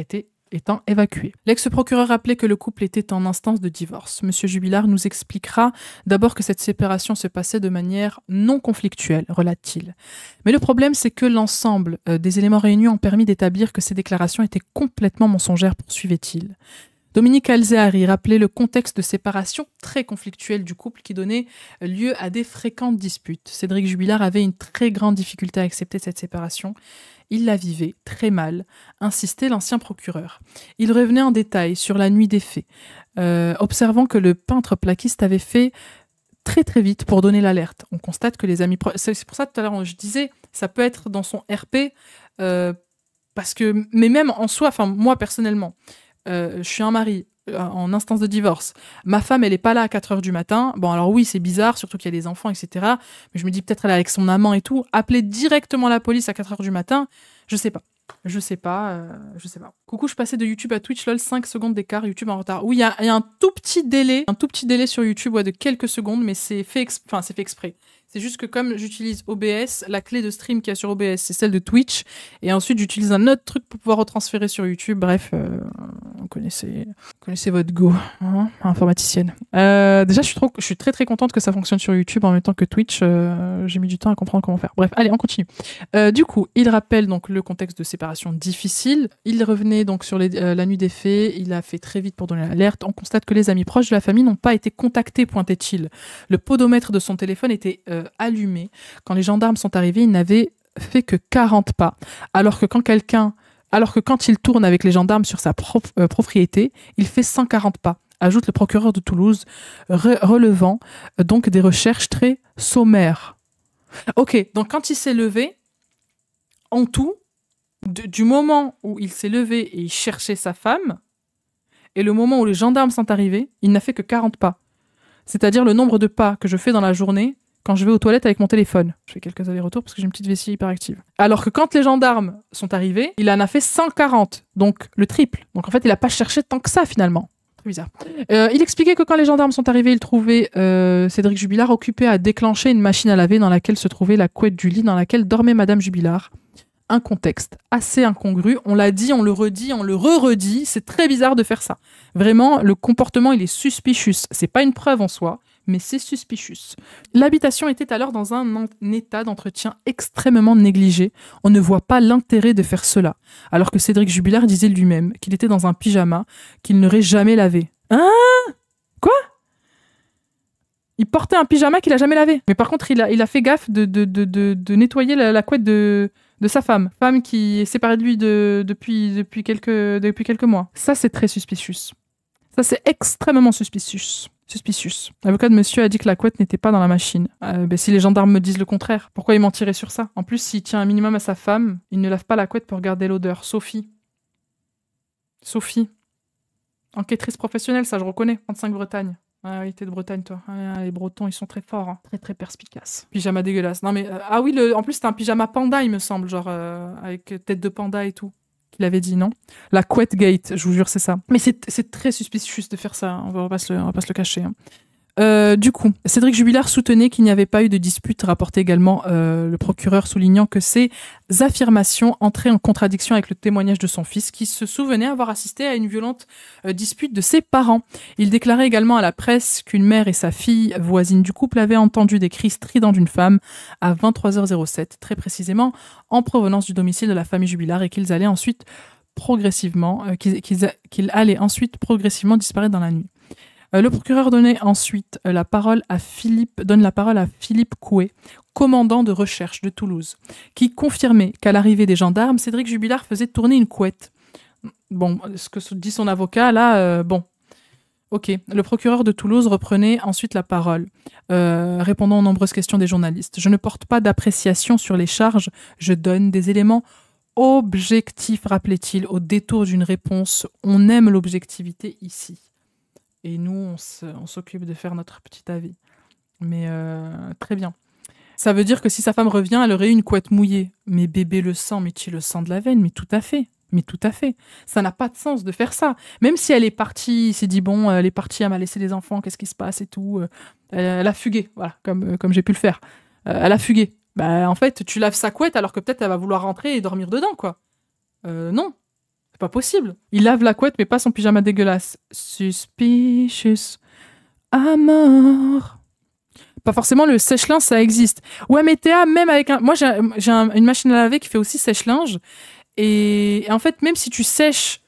étant évacués. L'ex-procureur rappelait que le couple était en instance de divorce. Monsieur Jubilard nous expliquera d'abord que cette séparation se passait de manière non conflictuelle, relate-t-il. Mais le problème, c'est que l'ensemble des éléments réunis ont permis d'établir que ces déclarations étaient complètement mensongères, poursuivait-il. Dominique Alzehari rappelait le contexte de séparation très conflictuel du couple qui donnait lieu à des fréquentes disputes. Cédric Jubilard avait une très grande difficulté à accepter cette séparation. Il la vivait très mal, insistait l'ancien procureur. Il revenait en détail sur la nuit des faits, observant que le peintre plaquiste avait fait très très vite pour donner l'alerte. On constate que les amis... C'est pour ça tout à l'heure je disais, ça peut être dans son RP, parce que... Mais même en soi, enfin moi personnellement, je suis un mari en instance de divorce. Ma femme, elle est pas là à 4h du matin. Bon, alors oui, c'est bizarre, surtout qu'il y a des enfants, etc. Mais je me dis peut-être elle est avec son amant et tout. Appeler directement la police à 4h du matin, je sais pas. Je sais pas, je sais pas. Coucou, je passais de YouTube à Twitch, lol, 5 secondes d'écart, YouTube en retard. Oui, il y a un tout petit délai sur YouTube, ouais, de quelques secondes, mais c'est fait exprès. C'est juste que comme j'utilise OBS, la clé de stream qu'il y a sur OBS, c'est celle de Twitch, et ensuite j'utilise un autre truc pour pouvoir retransférer sur YouTube. Bref, vous connaissez votre go, hein, informaticienne. Déjà, je suis très très contente que ça fonctionne sur YouTube en même temps que Twitch. J'ai mis du temps à comprendre comment faire. Bref, allez, on continue. Du coup, il rappelle donc le contexte de séparation difficile. Il revenait donc sur la nuit des faits. Il a fait très vite pour donner l'alerte. On constate que les amis proches de la famille n'ont pas été contactés, pointait-il. Le podomètre de son téléphone était allumé. Quand les gendarmes sont arrivés, il n'avait fait que 40 pas. Alors que quand il tourne avec les gendarmes sur sa propriété, il fait 140 pas, ajoute le procureur de Toulouse, relevant donc des recherches très sommaires. Ok, donc quand il s'est levé, en tout, du moment où il s'est levé et il cherchait sa femme, et le moment où les gendarmes sont arrivés, il n'a fait que 40 pas. C'est-à-dire le nombre de pas que je fais dans la journée quand je vais aux toilettes avec mon téléphone. Je fais quelques allers-retours parce que j'ai une petite vessie hyperactive. Alors que quand les gendarmes sont arrivés, il en a fait 140, donc le triple. Donc en fait, il n'a pas cherché tant que ça finalement. Très bizarre. Il expliquait que quand les gendarmes sont arrivés, il trouvait Cédric Jubilard occupé à déclencher une machine à laver dans laquelle se trouvait la couette du lit dans laquelle dormait Madame Jubilard. Un contexte assez incongru. On l'a dit, on le redit, on le re-redit. C'est très bizarre de faire ça. Vraiment, le comportement, il est suspicious. C'est pas une preuve en soi, mais c'est suspicious. L'habitation était alors dans un état d'entretien extrêmement négligé. On ne voit pas l'intérêt de faire cela. Alors que Cédric Jubilard disait lui-même qu'il était dans un pyjama qu'il n'aurait jamais lavé. Hein ? Quoi ? Il portait un pyjama qu'il a jamais lavé. Mais par contre, il a fait gaffe de nettoyer la couette de sa femme qui est séparée de lui depuis quelques mois. Ça, c'est très suspicious. Ça, c'est extrêmement suspicious. L'avocat de monsieur a dit que la couette n'était pas dans la machine. Si les gendarmes me disent le contraire, pourquoi ils mentiraient sur ça ? En plus, s'il tient un minimum à sa femme, il ne lave pas la couette pour garder l'odeur. Sophie. Enquêtrice professionnelle, ça je reconnais. 35 Bretagne. Ah oui, t'es de Bretagne, toi. Ah, les Bretons, ils sont très forts. Hein. Très, très perspicaces. Pyjama dégueulasse. Non, mais... ah oui, en plus, c'était un pyjama panda, il me semble. Genre, avec tête de panda et tout. Qu'il avait dit, non ? La couette gate, je vous jure, c'est ça. Mais c'est très suspicieux de faire ça. On va pas se le cacher. Hein. Du coup, Cédric Jubilard soutenait qu'il n'y avait pas eu de dispute, rapportait également le procureur, soulignant que ces affirmations entraient en contradiction avec le témoignage de son fils, qui se souvenait avoir assisté à une violente dispute de ses parents. Il déclarait également à la presse qu'une mère et sa fille voisine du couple avaient entendu des cris stridents d'une femme à 23h07, très précisément en provenance du domicile de la famille Jubilard, et qu'ils allaient ensuite progressivement disparaître dans la nuit. Le procureur donne la parole à Philippe Coué, commandant de recherche de Toulouse, qui confirmait qu'à l'arrivée des gendarmes, Cédric Jubilard faisait tourner une couette. Bon, ce que dit son avocat, là, bon. Ok. Le procureur de Toulouse reprenait ensuite la parole, répondant aux nombreuses questions des journalistes. Je ne porte pas d'appréciation sur les charges, je donne des éléments objectifs, rappelait-il, au détour d'une réponse. On aime l'objectivité ici. Et nous, on s'occupe de faire notre petit avis. Mais très bien. Ça veut dire que si sa femme revient, elle aurait eu une couette mouillée. Mais bébé le sang, mais tu le sang de la veine, mais tout à fait. Ça n'a pas de sens de faire ça. Même si elle est partie, il s'est dit, bon, elle est partie, elle m'a laissé les enfants, qu'est-ce qui se passe et tout. Elle a fugué, voilà, comme j'ai pu le faire. Elle a fugué. Bah, en fait, tu laves sa couette alors que peut-être elle va vouloir rentrer et dormir dedans, quoi. Non. Pas possible. Il lave la couette, mais pas son pyjama dégueulasse. Suspicious. À mort. Pas forcément le sèche-linge, ça existe. Ouais, mais Théa, même avec un... Moi, j'ai une machine à laver qui fait aussi sèche-linge. Et en fait, même si tu sèches...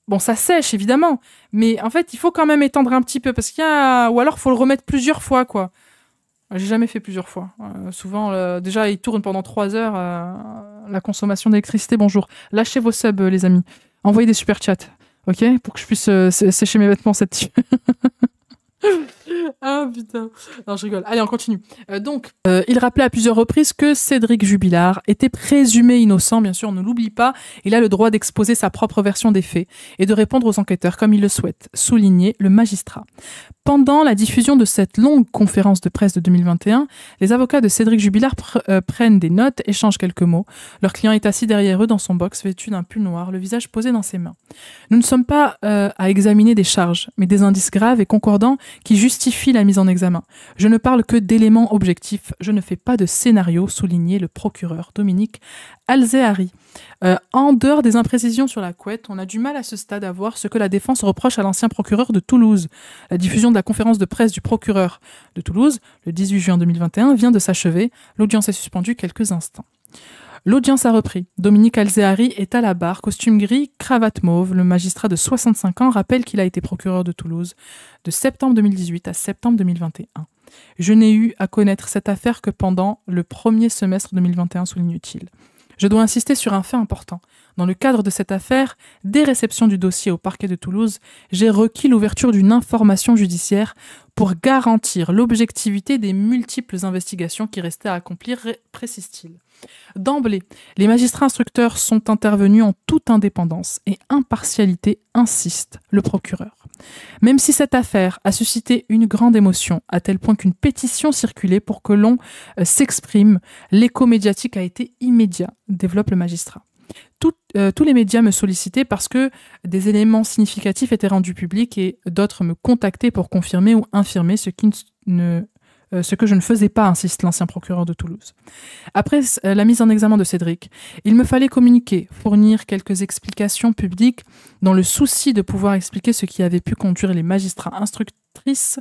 Bon, ça sèche, évidemment. Mais en fait, il faut quand même étendre un petit peu. Parce qu'il y a... Ou alors, il faut le remettre plusieurs fois, quoi. J'ai jamais fait plusieurs fois. Souvent, déjà, il tourne pendant 3 heures. La consommation d'électricité, bonjour. Lâchez vos subs, les amis. Envoyez des super chats, ok, pour que je puisse sécher mes vêtements cette nuit. Ah putain. Non, je rigole. Allez, on continue. Il rappelait à plusieurs reprises que Cédric Jubilard était présumé innocent, bien sûr, on ne l'oublie pas. Il a le droit d'exposer sa propre version des faits et de répondre aux enquêteurs comme il le souhaite, soulignait le magistrat. Pendant la diffusion de cette longue conférence de presse de 2021, les avocats de Cédric Jubilard prennent des notes, échangent quelques mots. Leur client est assis derrière eux dans son box, vêtu d'un pull noir, le visage posé dans ses mains. Nous ne sommes pas à examiner des charges, mais des indices graves et concordants qui justifient la mise en examen. Je ne parle que d'éléments objectifs, je ne fais pas de scénario, soulignait le procureur Dominique Alzehari. En dehors des imprécisions sur la couette, on a du mal à ce stade à voir ce que la défense reproche à l'ancien procureur de Toulouse. La diffusion de la conférence de presse du procureur de Toulouse, le 18 juin 2021, vient de s'achever. L'audience est suspendue quelques instants. L'audience a repris. Dominique Alzehari est à la barre, costume gris, cravate mauve. Le magistrat de 65 ans rappelle qu'il a été procureur de Toulouse de septembre 2018 à septembre 2021. Je n'ai eu à connaître cette affaire que pendant le premier semestre 2021, souligne-t-il. Je dois insister sur un fait important. Dans le cadre de cette affaire, dès réception du dossier au parquet de Toulouse, j'ai requis l'ouverture d'une information judiciaire pour garantir l'objectivité des multiples investigations qui restaient à accomplir, précise-t-il. D'emblée, les magistrats instructeurs sont intervenus en toute indépendance et impartialité, insiste le procureur. Même si cette affaire a suscité une grande émotion, à tel point qu'une pétition circulait pour que l'on s'exprime, l'écho médiatique a été immédiat, développe le magistrat. Tous les médias me sollicitaient parce que des éléments significatifs étaient rendus publics et d'autres me contactaient pour confirmer ou infirmer ce que je ne faisais pas, insiste l'ancien procureur de Toulouse. Après la mise en examen de Cédric, il me fallait communiquer, fournir quelques explications publiques dans le souci de pouvoir expliquer ce qui avait pu conduire les magistrates instructrices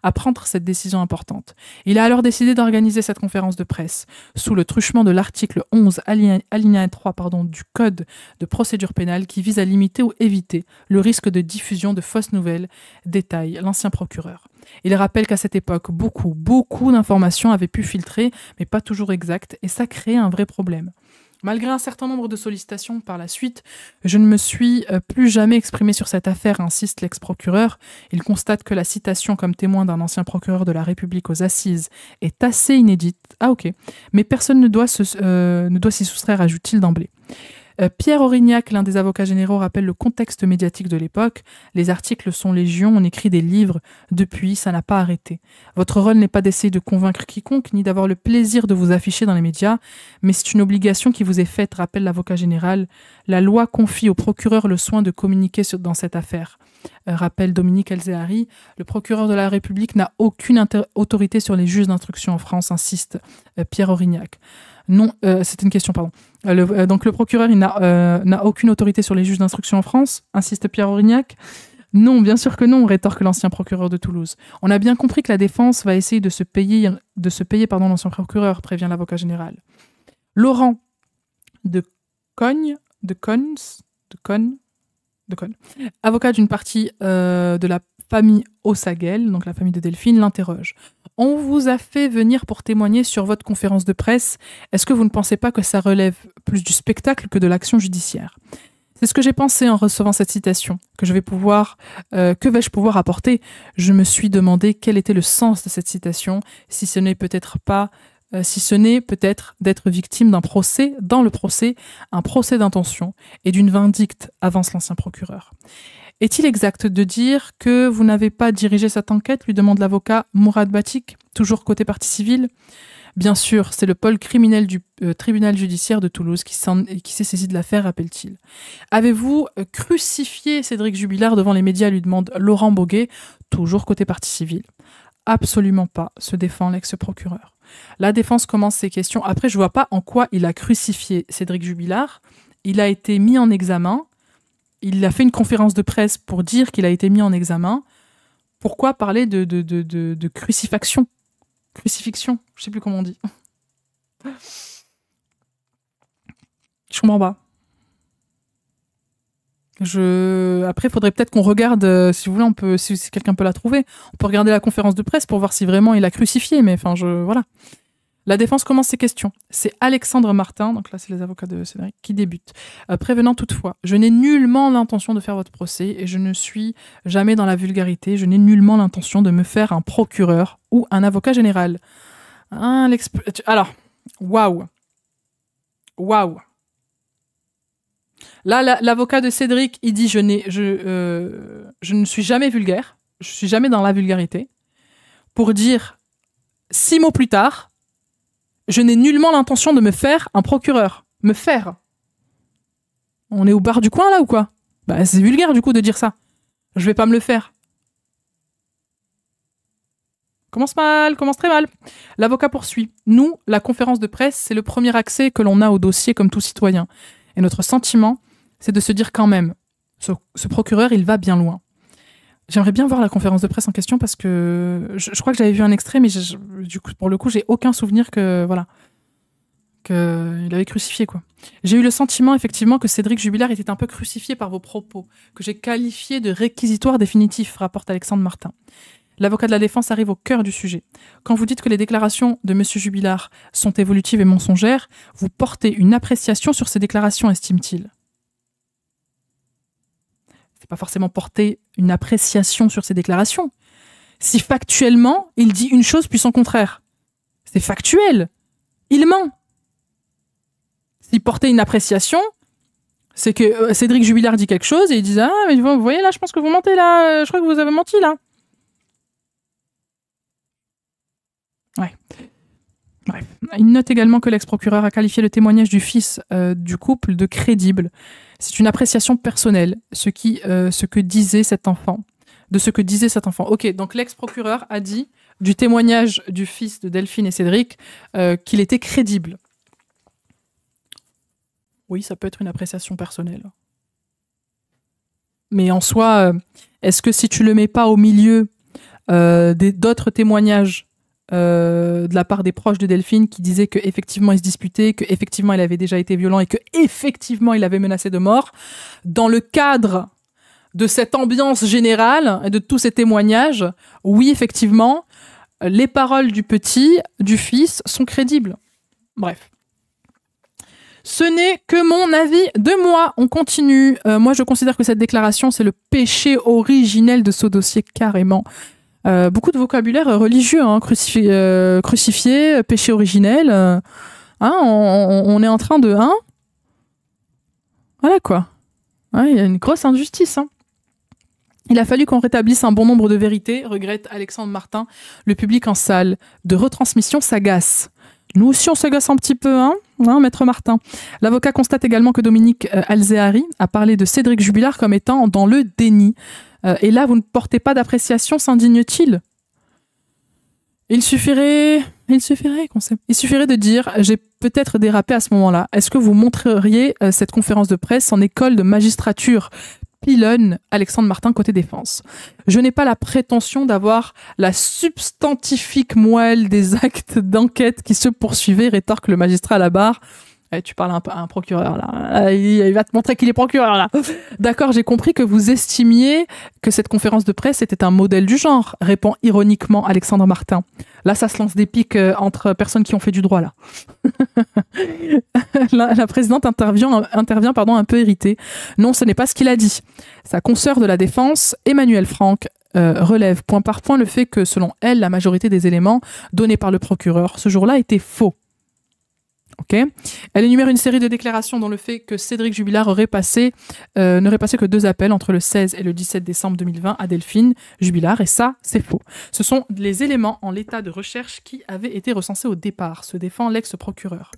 à prendre cette décision importante. Il a alors décidé d'organiser cette conférence de presse sous le truchement de l'article 11 alinéa 3 du Code de procédure pénale qui vise à limiter ou éviter le risque de diffusion de fausses nouvelles, détaille l'ancien procureur. Il rappelle qu'à cette époque, beaucoup d'informations avaient pu filtrer, mais pas toujours exactes, et ça créait un vrai problème. Malgré un certain nombre de sollicitations par la suite, je ne me suis plus jamais exprimé sur cette affaire, insiste l'ex-procureur. Il constate que la citation comme témoin d'un ancien procureur de la République aux assises est assez inédite. Ah ok, mais personne ne doit s'y soustraire, ajoute-t-il d'emblée. Pierre Aurignac, l'un des avocats généraux, rappelle le contexte médiatique de l'époque. Les articles sont légion, on écrit des livres. Depuis, ça n'a pas arrêté. Votre rôle n'est pas d'essayer de convaincre quiconque, ni d'avoir le plaisir de vous afficher dans les médias, mais c'est une obligation qui vous est faite, rappelle l'avocat général. La loi confie au procureur le soin de communiquer dans cette affaire. Rappelle Dominique Alzehari, le procureur de la République n'a aucune autorité sur les juges d'instruction en France, insiste Pierre Aurignac. Non, c'est une question, pardon. Donc le procureur il n'a aucune autorité sur les juges d'instruction en France, insiste Pierre Aurignac. Non, bien sûr que non, rétorque l'ancien procureur de Toulouse. On a bien compris que la défense va essayer de se payer l'ancien procureur, prévient l'avocat général. Laurent de Cogne, avocat d'une partie de la famille Ossaguel, donc la famille de Delphine, l'interroge. On vous a fait venir pour témoigner sur votre conférence de presse. Est-ce que vous ne pensez pas que ça relève plus du spectacle que de l'action judiciaire ? C'est ce que j'ai pensé en recevant cette citation. Que vais-je pouvoir apporter ? Je me suis demandé quel était le sens de cette citation, si ce n'est peut-être d'être victime d'un procès, dans le procès, un procès d'intention et d'une vindicte, avance l'ancien procureur. Est-il exact de dire que vous n'avez pas dirigé cette enquête, lui demande l'avocat Mourad Batik, toujours côté partie civile ? Bien sûr, c'est le pôle criminel du tribunal judiciaire de Toulouse qui s'est saisi de l'affaire, rappelle-t-il. Avez-vous crucifié Cédric Jubilard devant les médias, lui demande Laurent Boguet, toujours côté partie civile. Absolument pas, se défend l'ex-procureur. La défense commence ses questions. Après, je vois pas en quoi il a crucifié Cédric Jubilard. Il a été mis en examen. Il a fait une conférence de presse pour dire qu'il a été mis en examen. Pourquoi parler de crucifixion ? Crucifixion, je sais plus comment on dit. Je comprends pas. Après, il faudrait peut-être qu'on regarde, si vous voulez, si quelqu'un peut la trouver, on peut regarder la conférence de presse pour voir si vraiment il a crucifié, mais enfin, voilà. La défense commence ses questions. C'est Alexandre Martin, donc là c'est les avocats de Cédric, qui débutent. Prévenant toutefois, je n'ai nullement l'intention de faire votre procès et je ne suis jamais dans la vulgarité. Je n'ai nullement l'intention de me faire un procureur ou un avocat général. Alors, waouh. Là, l'avocat de Cédric, il dit je ne suis jamais vulgaire, je suis jamais dans la vulgarité. Pour dire 6 mots plus tard, je n'ai nullement l'intention de me faire un procureur. Me faire. On est au bar du coin là ou quoi? Bah c'est vulgaire du coup de dire ça. Je vais pas me le faire. Commence très mal. L'avocat poursuit. Nous, la conférence de presse, c'est le premier accès que l'on a au dossier comme tout citoyen. Et notre sentiment, c'est de se dire quand même, ce procureur, il va bien loin. J'aimerais bien voir la conférence de presse en question parce que je crois que j'avais vu un extrait, mais du coup, pour le coup, j'ai aucun souvenir qu'il avait crucifié, quoi. J'ai eu le sentiment, effectivement, que Cédric Jubilard était un peu crucifié par vos propos, que j'ai qualifié de réquisitoire définitif, rapporte Alexandre Martin. L'avocat de la défense arrive au cœur du sujet. Quand vous dites que les déclarations de M. Jubilard sont évolutives et mensongères, vous portez une appréciation sur ces déclarations, estime-t-il. C'est pas forcément porter une appréciation sur ces déclarations. Si factuellement, il dit une chose puis son contraire. C'est factuel. Il ment. Si porter une appréciation, c'est que Cédric Jubilard dit quelque chose et il dit « Ah, mais vous voyez là, je pense que vous mentez là, je crois que vous avez menti là. » Ouais. Bref. Il note également que l'ex-procureur a qualifié le témoignage du fils du couple de crédible. C'est une appréciation personnelle, de ce que disait cet enfant. Ok, donc l'ex-procureur a dit du témoignage du fils de Delphine et Cédric qu'il était crédible. Oui, ça peut être une appréciation personnelle. Mais en soi, est-ce que si tu le mets pas au milieu d'autres témoignages de la part des proches de Delphine qui disaient qu'effectivement il se disputait, qu'effectivement il avait déjà été violent et qu'effectivement il avait menacé de mort, dans le cadre de cette ambiance générale et de tous ces témoignages, oui, effectivement, les paroles du fils, sont crédibles. Bref. Ce n'est que mon avis de moi. On continue. Moi, je considère que cette déclaration, c'est le péché originel de ce dossier, carrément. Beaucoup de vocabulaire religieux, hein, crucifié, péché originel. On est en train de... Hein, voilà quoi. Il y a une grosse injustice. Hein. Il a fallu qu'on rétablisse un bon nombre de vérités, regrette Alexandre Martin. Le public en salle de retransmission s'agace. Nous aussi, on s'agace un petit peu, hein, maître Martin. L'avocat constate également que Dominique Alzehari a parlé de Cédric Jubilard comme étant dans le déni. Et là, vous ne portez pas d'appréciation, s'indigne-t-il? Il suffirait de dire, j'ai peut-être dérapé à ce moment-là. Est-ce que vous montreriez cette conférence de presse en école de magistrature? Pilonne Alexandre Martin, côté défense. Je n'ai pas la prétention d'avoir la substantifique moelle des actes d'enquête qui se poursuivaient, rétorque le magistrat à la barre. Tu parles à un procureur, là. Il va te montrer qu'il est procureur, là. D'accord, j'ai compris que vous estimiez que cette conférence de presse était un modèle du genre, répond ironiquement Alexandre Martin. Là, ça se lance des piques entre personnes qui ont fait du droit, là. La présidente intervient un peu irritée. Non, ce n'est pas ce qu'il a dit. Sa consoeur de la défense, Emmanuelle Franck, relève point par point le fait que, selon elle, la majorité des éléments donnés par le procureur ce jour-là étaient faux. Okay. Elle énumère une série de déclarations dont le fait que Cédric Jubilard n'aurait passé que 2 appels entre le 16 et le 17 décembre 2020 à Delphine Jubilard, et ça, c'est faux. Ce sont les éléments en l'état de recherche qui avaient été recensés au départ, se défend l'ex-procureur.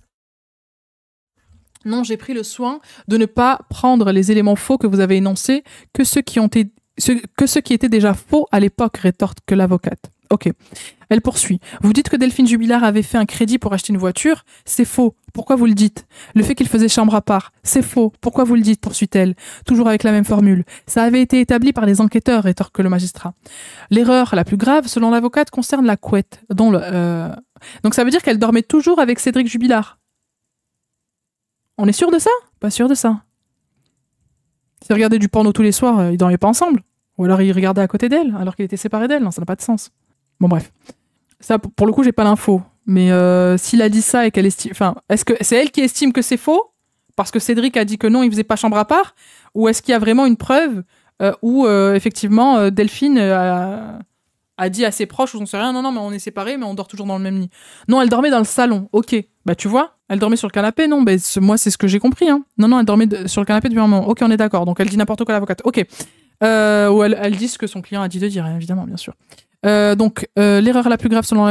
Non, j'ai pris le soin de ne pas prendre les éléments faux que vous avez énoncés que ceux qui étaient déjà faux à l'époque, rétorque l'avocate. Ok. Elle poursuit. Vous dites que Delphine Jubilard avait fait un crédit pour acheter une voiture. C'est faux. Pourquoi vous le dites? Le fait qu'il faisait chambre à part. C'est faux. Pourquoi vous le dites? Poursuit-elle. Toujours avec la même formule. Ça avait été établi par les enquêteurs, rétorque le magistrat. L'erreur la plus grave, selon l'avocate, concerne la couette. Donc ça veut dire qu'elle dormait toujours avec Cédric Jubilard. On est sûr de ça? Pas sûr de ça. S'ils regardaient du porno tous les soirs, ils dormaient pas ensemble. Ou alors ils regardaient à côté d'elle, alors qu'il était séparé d'elle. Non, ça n'a pas de sens. Bon, bref. Ça, pour le coup, j'ai pas l'info. Mais s'il a dit ça et qu'elle estime... Enfin, est-ce que c'est elle qui estime que c'est faux parce que Cédric a dit que non, il faisait pas chambre à part? Ou est-ce qu'il y a vraiment une preuve où, effectivement, Delphine a dit à ses proches, ou j'en sais rien, non, mais on est séparés, mais on dort toujours dans le même lit. Non, elle dormait dans le salon. Ok. Bah, tu vois, elle dormait sur le canapé. Non, bah, moi, c'est ce que j'ai compris. Hein. Non, elle dormait sur le canapé depuis un moment. Ok, on est d'accord. Donc, elle dit n'importe quoi à l'avocate. Ok. Ou elle dit ce que son client a dit de dire, évidemment, bien sûr. L'erreur la plus grave selon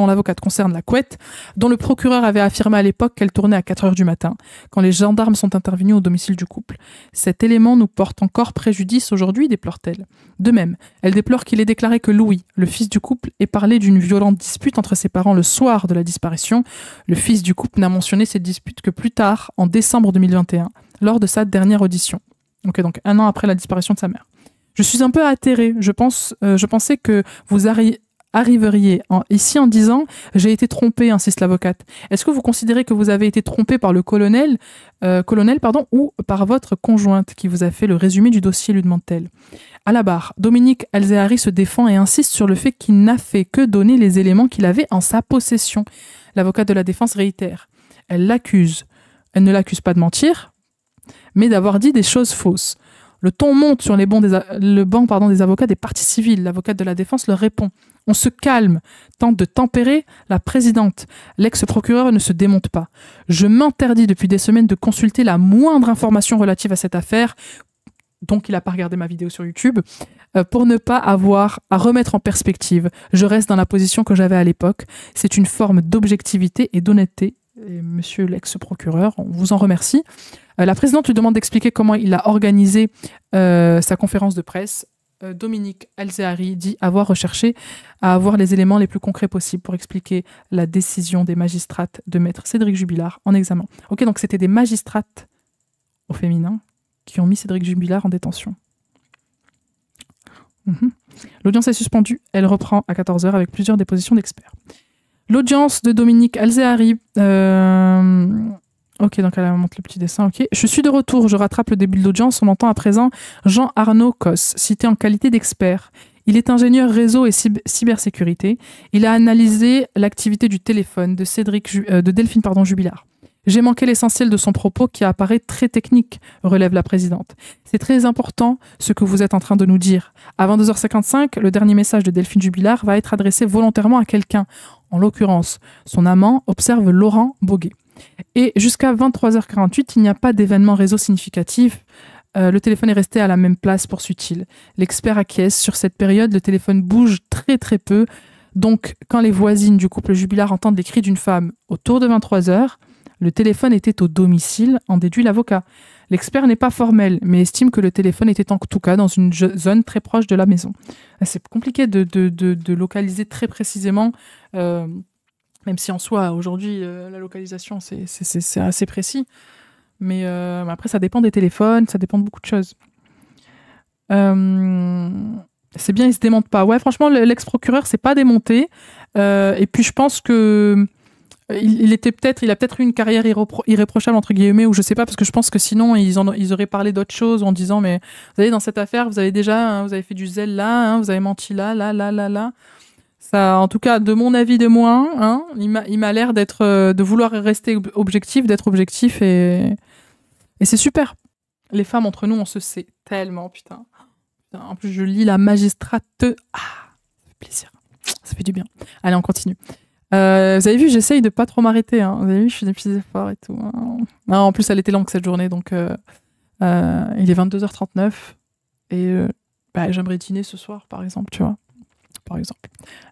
l'avocate concerne la couette, dont le procureur avait affirmé à l'époque qu'elle tournait à 4 heures du matin, quand les gendarmes sont intervenus au domicile du couple. Cet élément nous porte encore préjudice aujourd'hui, déplore-t-elle. De même, elle déplore qu'il ait déclaré que Louis, le fils du couple, ait parlé d'une violente dispute entre ses parents le soir de la disparition. Le fils du couple n'a mentionné cette dispute que plus tard, en décembre 2021, lors de sa dernière audition. Ok, donc 1 an après la disparition de sa mère. Je suis un peu atterrée. Je pensais que vous arriveriez ici en disant « j'ai été trompée », insiste l'avocate. Est-ce que vous considérez que vous avez été trompée par le colonel, ou par votre conjointe qui vous a fait le résumé du dossier, lui demande-t-elle. À la barre, Dominique Alzehari se défend et insiste sur le fait qu'il n'a fait que donner les éléments qu'il avait en sa possession. L'avocate de la défense réitère. Elle ne l'accuse pas de mentir, mais d'avoir dit des choses fausses. Le ton monte sur le banc des avocats des parties civiles. L'avocate de la défense leur répond. On se calme, tente de tempérer la présidente. L'ex-procureur ne se démonte pas. Je m'interdis depuis des semaines de consulter la moindre information relative à cette affaire, donc il n'a pas regardé ma vidéo sur YouTube, pour ne pas avoir à remettre en perspective. Je reste dans la position que j'avais à l'époque. C'est une forme d'objectivité et d'honnêteté. Et monsieur l'ex-procureur, on vous en remercie. La présidente lui demande d'expliquer comment il a organisé sa conférence de presse. Dominique Alzehari dit avoir recherché à avoir les éléments les plus concrets possibles pour expliquer la décision des magistrates de mettre Cédric Jubilard en examen. Ok, donc c'était des magistrates au féminin qui ont mis Cédric Jubilard en détention. L'audience est suspendue. Elle reprend à 14h avec plusieurs dépositions d'experts. L'audience de Dominique Alzehari... Ok, donc elle montre le petit dessin, ok. Je suis de retour, je rattrape le début de l'audience. On entend à présent Jean-Arnaud Cos, cité en qualité d'expert. Il est ingénieur réseau et cybersécurité. Il a analysé l'activité du téléphone de Delphine Jubilard. J'ai manqué l'essentiel de son propos qui apparaît très technique, relève la présidente. C'est très important ce que vous êtes en train de nous dire. À 22h55, le dernier message de Delphine Jubilard va être adressé volontairement à quelqu'un. En l'occurrence, son amant, observe Laurent Boguet. Et jusqu'à 23h48, il n'y a pas d'événement réseau significatif. Le téléphone est resté à la même place, poursuit-il. L'expert acquiesce. Sur cette période, le téléphone bouge très très peu. Donc, quand les voisines du couple Jubilard entendent les cris d'une femme autour de 23h, le téléphone était au domicile, en déduit l'avocat. L'expert n'est pas formel, mais estime que le téléphone était en tout cas dans une zone très proche de la maison. C'est compliqué de localiser très précisément... même si en soi, aujourd'hui, la localisation, c'est assez précis. Mais après, ça dépend des téléphones, ça dépend de beaucoup de choses. C'est bien, il se démonte pas. Ouais, franchement, l'ex-procureur s'est pas démonté. Et puis, je pense que il a peut-être eu une carrière irréprochable, entre guillemets, ou je sais pas, parce que je pense que sinon, ils auraient parlé d'autre chose en disant, mais vous savez, dans cette affaire, vous avez fait du zèle là, vous avez menti là. Ça, en tout cas, de mon avis, de moi, il m'a l'air de vouloir rester objectif, d'être objectif, et c'est super. Les femmes entre nous, on se sait tellement, putain. En plus, je lis la magistrate. Ça fait plaisir. Ça fait du bien. Allez, on continue. Vous avez vu, j'essaye de pas trop m'arrêter. Vous avez vu, je fais des petits efforts et tout. En plus, elle était longue cette journée, donc il est 22h39 et j'aimerais dîner ce soir, par exemple, tu vois.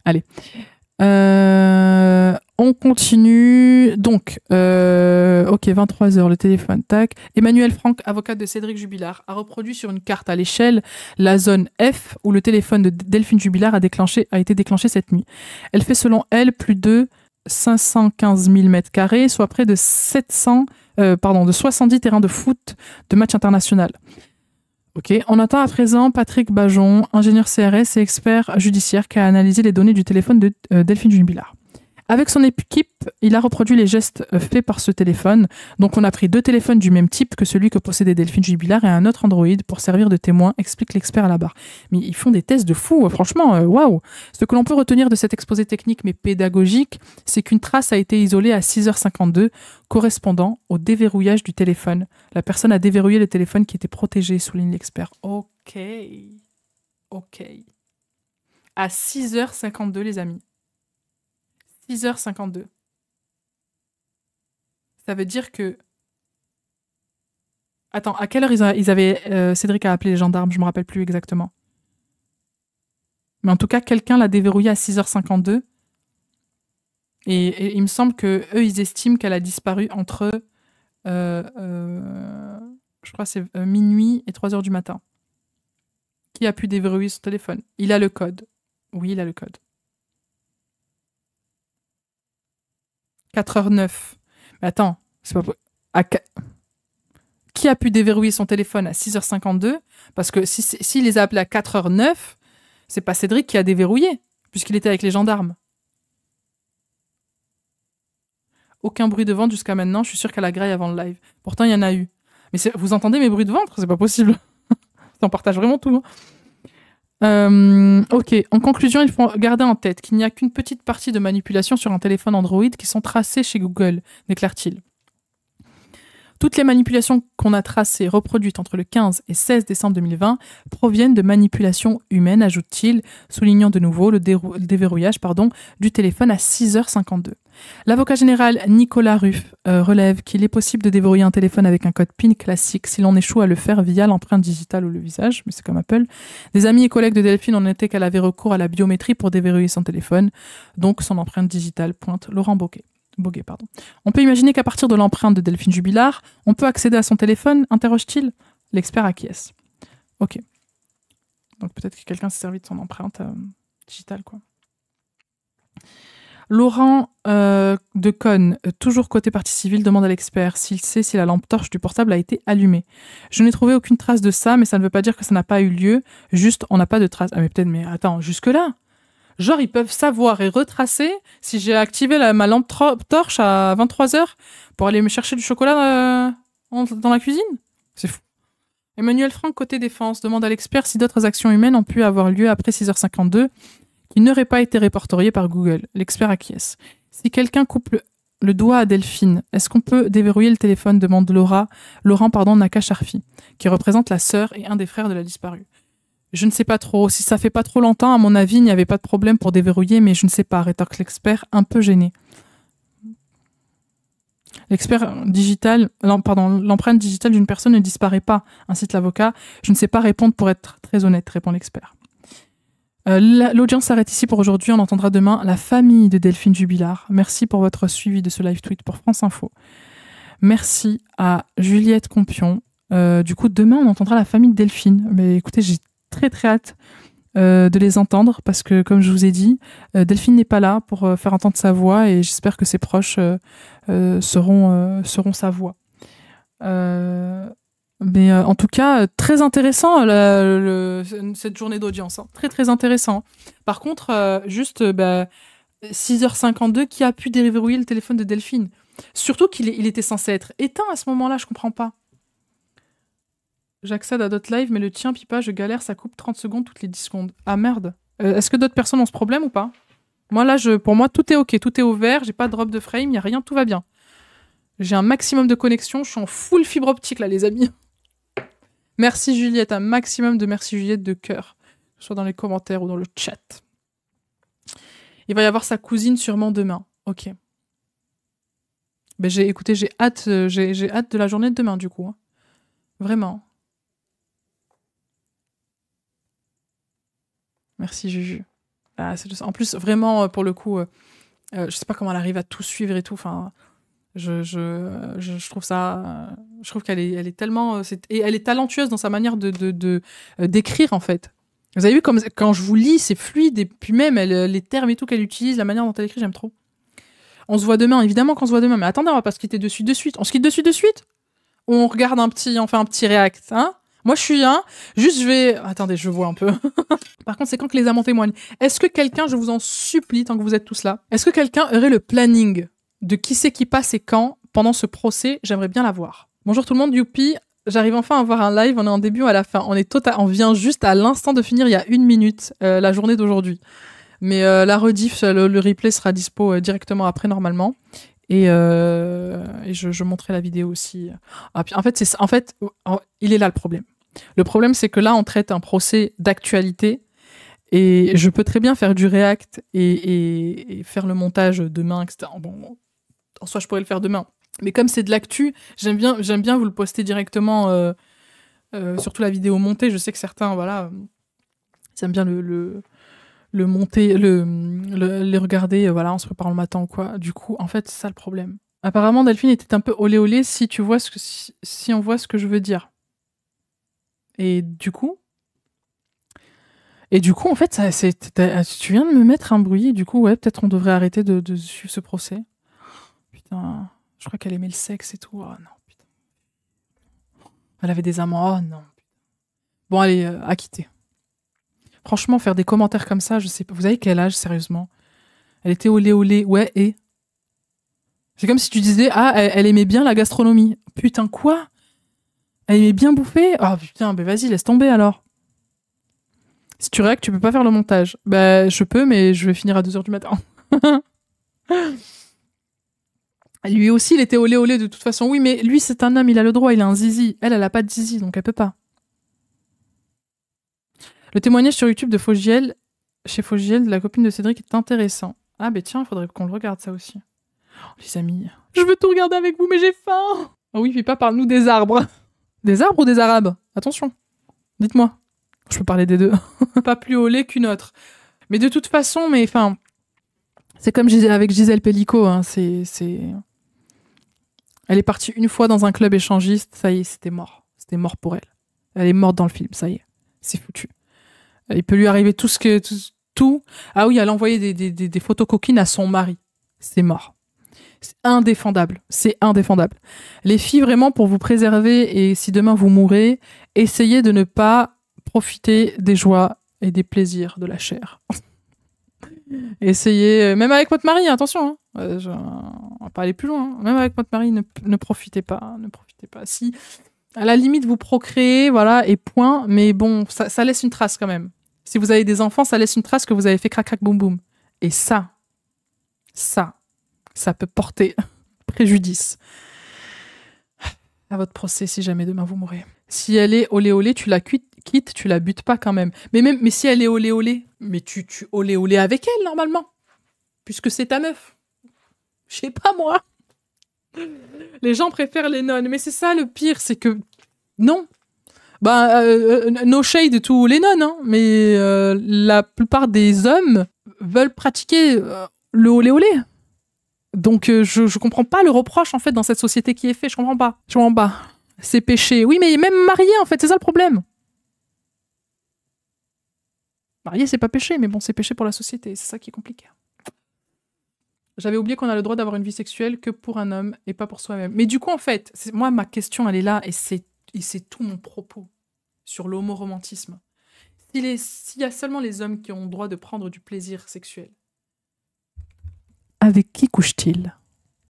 Allez. On continue. Donc, 23h, le téléphone, tac. Emmanuel Franck, avocate de Cédric Jubilard, a reproduit sur une carte à l'échelle la zone F où le téléphone de Delphine Jubilard a été déclenché cette nuit. Elle fait selon elle plus de 515 000 m², soit près de 70 terrains de foot de match international. Ok, on attend à présent Patrick Bajon, ingénieur CRS et expert judiciaire qui a analysé les données du téléphone de Delphine Jubilard. Avec son équipe, il a reproduit les gestes faits par ce téléphone. Donc on a pris 2 téléphones du même type que celui que possédait Delphine Jubilard et un autre Android pour servir de témoin, explique l'expert à la barre. Mais ils font des tests de fou, franchement, waouh. Ce que l'on peut retenir de cet exposé technique mais pédagogique, c'est qu'une trace a été isolée à 6h52, correspondant au déverrouillage du téléphone. La personne a déverrouillé le téléphone qui était protégé, souligne l'expert. Ok. À 6h52, les amis. 6h52. Ça veut dire que... Attends, à quelle heure ils avaient... Cédric a appelé les gendarmes, je me rappelle plus exactement. Mais en tout cas, quelqu'un l'a déverrouillé à 6h52. Et il me semble que eux, ils estiment qu'elle a disparu entre... je crois que c'est minuit et 3h du matin. Qui a pu déverrouiller son téléphone? Il a le code. Oui, il a le code. 4h09. Mais attends, c'est pas Qui a pu déverrouiller son téléphone à 6h52? Parce que s'il les a appelés à 4h09, c'est pas Cédric qui a déverrouillé, puisqu'il était avec les gendarmes. Aucun bruit de ventre jusqu'à maintenant, je suis sûre qu'elle a graille avant le live. Pourtant, il y en a eu. Mais vous entendez mes bruits de ventre? C'est pas possible. On partage vraiment tout. Ok, en conclusion, il faut garder en tête qu'il n'y a qu'une petite partie de manipulation sur un téléphone Android qui sont tracées chez Google, déclare-t-il. Toutes les manipulations qu'on a tracées, reproduites entre le 15 et 16 décembre 2020, proviennent de manipulations humaines, ajoute-t-il, soulignant de nouveau le déverrouillage du téléphone à 6h52. L'avocat général Nicolas Ruff relève qu'il est possible de déverrouiller un téléphone avec un code PIN classique si l'on échoue à le faire via l'empreinte digitale ou le visage, mais c'est comme Apple. Des amis et collègues de Delphine ont noté qu'elle avait recours à la biométrie pour déverrouiller son téléphone, donc son empreinte digitale, pointe Laurent Boguet. On peut imaginer qu'à partir de l'empreinte de Delphine Jubilard, on peut accéder à son téléphone, interroge-t-il. L'expert acquiesce. Ok. Donc peut-être que quelqu'un s'est servi de son empreinte digitale, quoi. Laurent de Conne, toujours côté partie civile, demande à l'expert s'il sait si la lampe torche du portable a été allumée. Je n'ai trouvé aucune trace de ça, mais ça ne veut pas dire que ça n'a pas eu lieu. Juste, on n'a pas de trace. Ah mais peut-être, mais attends, jusque-là. Genre, ils peuvent savoir et retracer si j'ai activé ma lampe torche à 23h pour aller me chercher du chocolat dans la cuisine. C'est fou. Emmanuel Franck, côté défense, demande à l'expert si d'autres actions humaines ont pu avoir lieu après 6h52 qui n'auraient pas été répertoriées par Google. L'expert acquiesce. Si quelqu'un coupe le doigt à Delphine, est-ce qu'on peut déverrouiller le téléphone, demande Laurent Nakacharfi, qui représente la sœur et un des frères de la disparue. Je ne sais pas trop. Si ça fait pas trop longtemps, à mon avis, il n'y avait pas de problème pour déverrouiller, mais je ne sais pas, rétorque l'expert, un peu gêné. L'empreinte digitale d'une personne ne disparaît pas, incite l'avocat. Je ne sais pas répondre pour être très honnête, répond l'expert. L'audience s'arrête ici pour aujourd'hui. On entendra demain la famille de Delphine Jubilard. Merci pour votre suivi de ce live tweet pour France Info. Merci à Juliette Compion. Du coup, demain, on entendra la famille de Delphine. Mais écoutez, j'ai très très hâte de les entendre parce que, comme je vous ai dit, Delphine n'est pas là pour faire entendre sa voix et j'espère que ses proches seront sa voix. Mais en tout cas, très intéressant cette journée d'audience. Hein. Très très intéressant. Par contre, 6h52, qui a pu déverrouiller le téléphone de Delphine? Surtout qu'il était censé être éteint à ce moment-là, je comprends pas. J'accède à d'autres lives, mais le tien, Pipa, je galère, ça coupe 30 secondes toutes les 10 secondes. Ah merde. Est-ce que d'autres personnes ont ce problème ou pas? Moi, là, pour moi, tout est ok, tout est ouvert, j'ai pas de drop de frame, il n'y a rien, tout va bien. J'ai un maximum de connexion, je suis en full fibre optique, là, les amis. Merci Juliette, un maximum de merci Juliette de cœur, que ce soit dans les commentaires ou dans le chat. Il va y avoir sa cousine sûrement demain. Ok. Ben, j'ai hâte de la journée de demain, du coup. Hein. Vraiment. Merci Juju. Ah, en plus, vraiment, pour le coup, je sais pas comment elle arrive à tout suivre et tout. Enfin, je trouve ça... je trouve qu'elle est tellement... et elle est talentueuse dans sa manière d'écrire, en fait. Vous avez vu, comme, quand je vous lis, c'est fluide. Et puis même, les termes et tout qu'elle utilise, la manière dont elle écrit, j'aime trop. On se voit demain, évidemment qu'on se voit demain. Mais attendez, on va pas se quitter de suite. On se quitte de suite? On regarde on fait un petit react, hein? Moi, je suis un. Juste, je vais... Attendez, je vois un peu. Par contre, c'est quand que les amants témoignent. Est-ce que quelqu'un, je vous en supplie, tant que vous êtes tous là, est-ce que quelqu'un aurait le planning de qui c'est qui passe et quand pendant ce procès? J'aimerais bien l'avoir. Bonjour tout le monde, youpi. J'arrive enfin à voir un live. On est en début ou à la fin. On vient juste à l'instant de finir, il y a 1 minute, la journée d'aujourd'hui. Mais la rediff, le replay sera dispo directement après, normalement. Et je montrerai la vidéo aussi. Ah, puis en fait, il est là le problème. Le problème, c'est que là, on traite un procès d'actualité et je peux très bien faire du React et faire le montage demain, etc. Bon, en soi, je pourrais le faire demain. Mais comme c'est de l'actu, j'aime bien vous le poster directement, surtout la vidéo montée. Je sais que certains, voilà, ils aiment bien le monter, les regarder, voilà, en se préparant le matin ou quoi. Du coup, en fait, c'est ça le problème. Apparemment, Delphine était un peu olé olé si on voit ce que je veux dire. Et du coup, en fait, tu viens de me mettre un bruit. Du coup, ouais, peut-être on devrait arrêter de suivre ce procès. Putain, je crois qu'elle aimait le sexe et tout. Oh non, putain. Elle avait des amants. Oh non. Bon, allez, à quitter. Franchement, faire des commentaires comme ça, je sais pas. Vous avez quel âge, sérieusement? Elle était olé olé. Ouais, et c'est comme si tu disais, ah, elle aimait bien la gastronomie. Putain, quoi? Elle aimait bien bouffer? Oh putain, ben vas-y, laisse tomber alors. Si tu réactes, tu peux pas faire le montage. Bah, je peux, mais je vais finir à 2h du matin. Lui aussi, il était olé olé de toute façon. Oui, mais lui, c'est un homme, il a le droit, il a un zizi. Elle a pas de zizi, donc elle peut pas. Le témoignage sur YouTube de Fogiel, chez Fogiel, de la copine de Cédric, est intéressant. Ah, ben tiens, il faudrait qu'on le regarde, ça aussi. Oh, les amis, je veux tout regarder avec vous, mais j'ai faim. Ah oui, Pipa, parle-nous des arbres. Des arbres ou des arabes? Attention, dites-moi. Je peux parler des deux. Pas plus olé qu'une autre. Mais de toute façon, c'est comme avec Gisèle Pellico. Hein, Elle est partie une fois dans un club échangiste, ça y est, c'était mort. C'était mort pour elle. Elle est morte dans le film, ça y est. C'est foutu. Il peut lui arriver tout. Ah oui, elle a envoyé des photos coquines à son mari. C'est mort. C'est indéfendable. C'est indéfendable. Les filles, vraiment, pour vous préserver et si demain vous mourrez, essayez de ne pas profiter des joies et des plaisirs de la chair. Essayez, même avec votre mari, attention. On va pas aller plus loin. Hein. Même avec votre mari, ne profitez pas. Ne profitez pas. Si, à la limite, vous procréez, voilà, et point. Mais bon, ça laisse une trace quand même. Si vous avez des enfants, ça laisse une trace que vous avez fait crac crac boum boum. Et ça peut porter préjudice à votre procès si jamais demain vous mourrez. Si elle est olé olé, tu la quittes, tu la butes pas quand même. Mais si elle est olé olé, mais tu olé olé avec elle normalement, puisque c'est ta meuf. Je sais pas moi. Les gens préfèrent les nonnes, mais c'est ça le pire, c'est que non. No shade tous les nonnes, hein, mais la plupart des hommes veulent pratiquer le olé olé. Donc je comprends pas le reproche en fait dans cette société qui est fait. Je comprends pas. C'est péché. Oui, mais même marié en fait, c'est ça le problème. Marié, c'est pas péché, mais bon, c'est péché pour la société. C'est ça qui est compliqué. J'avais oublié qu'on a le droit d'avoir une vie sexuelle que pour un homme et pas pour soi-même. Mais du coup, en fait, moi, ma question, elle est là et c'est tout mon propos sur l'homoromantisme. S'il y a seulement les hommes qui ont le droit de prendre du plaisir sexuel, avec qui couche-t-il ?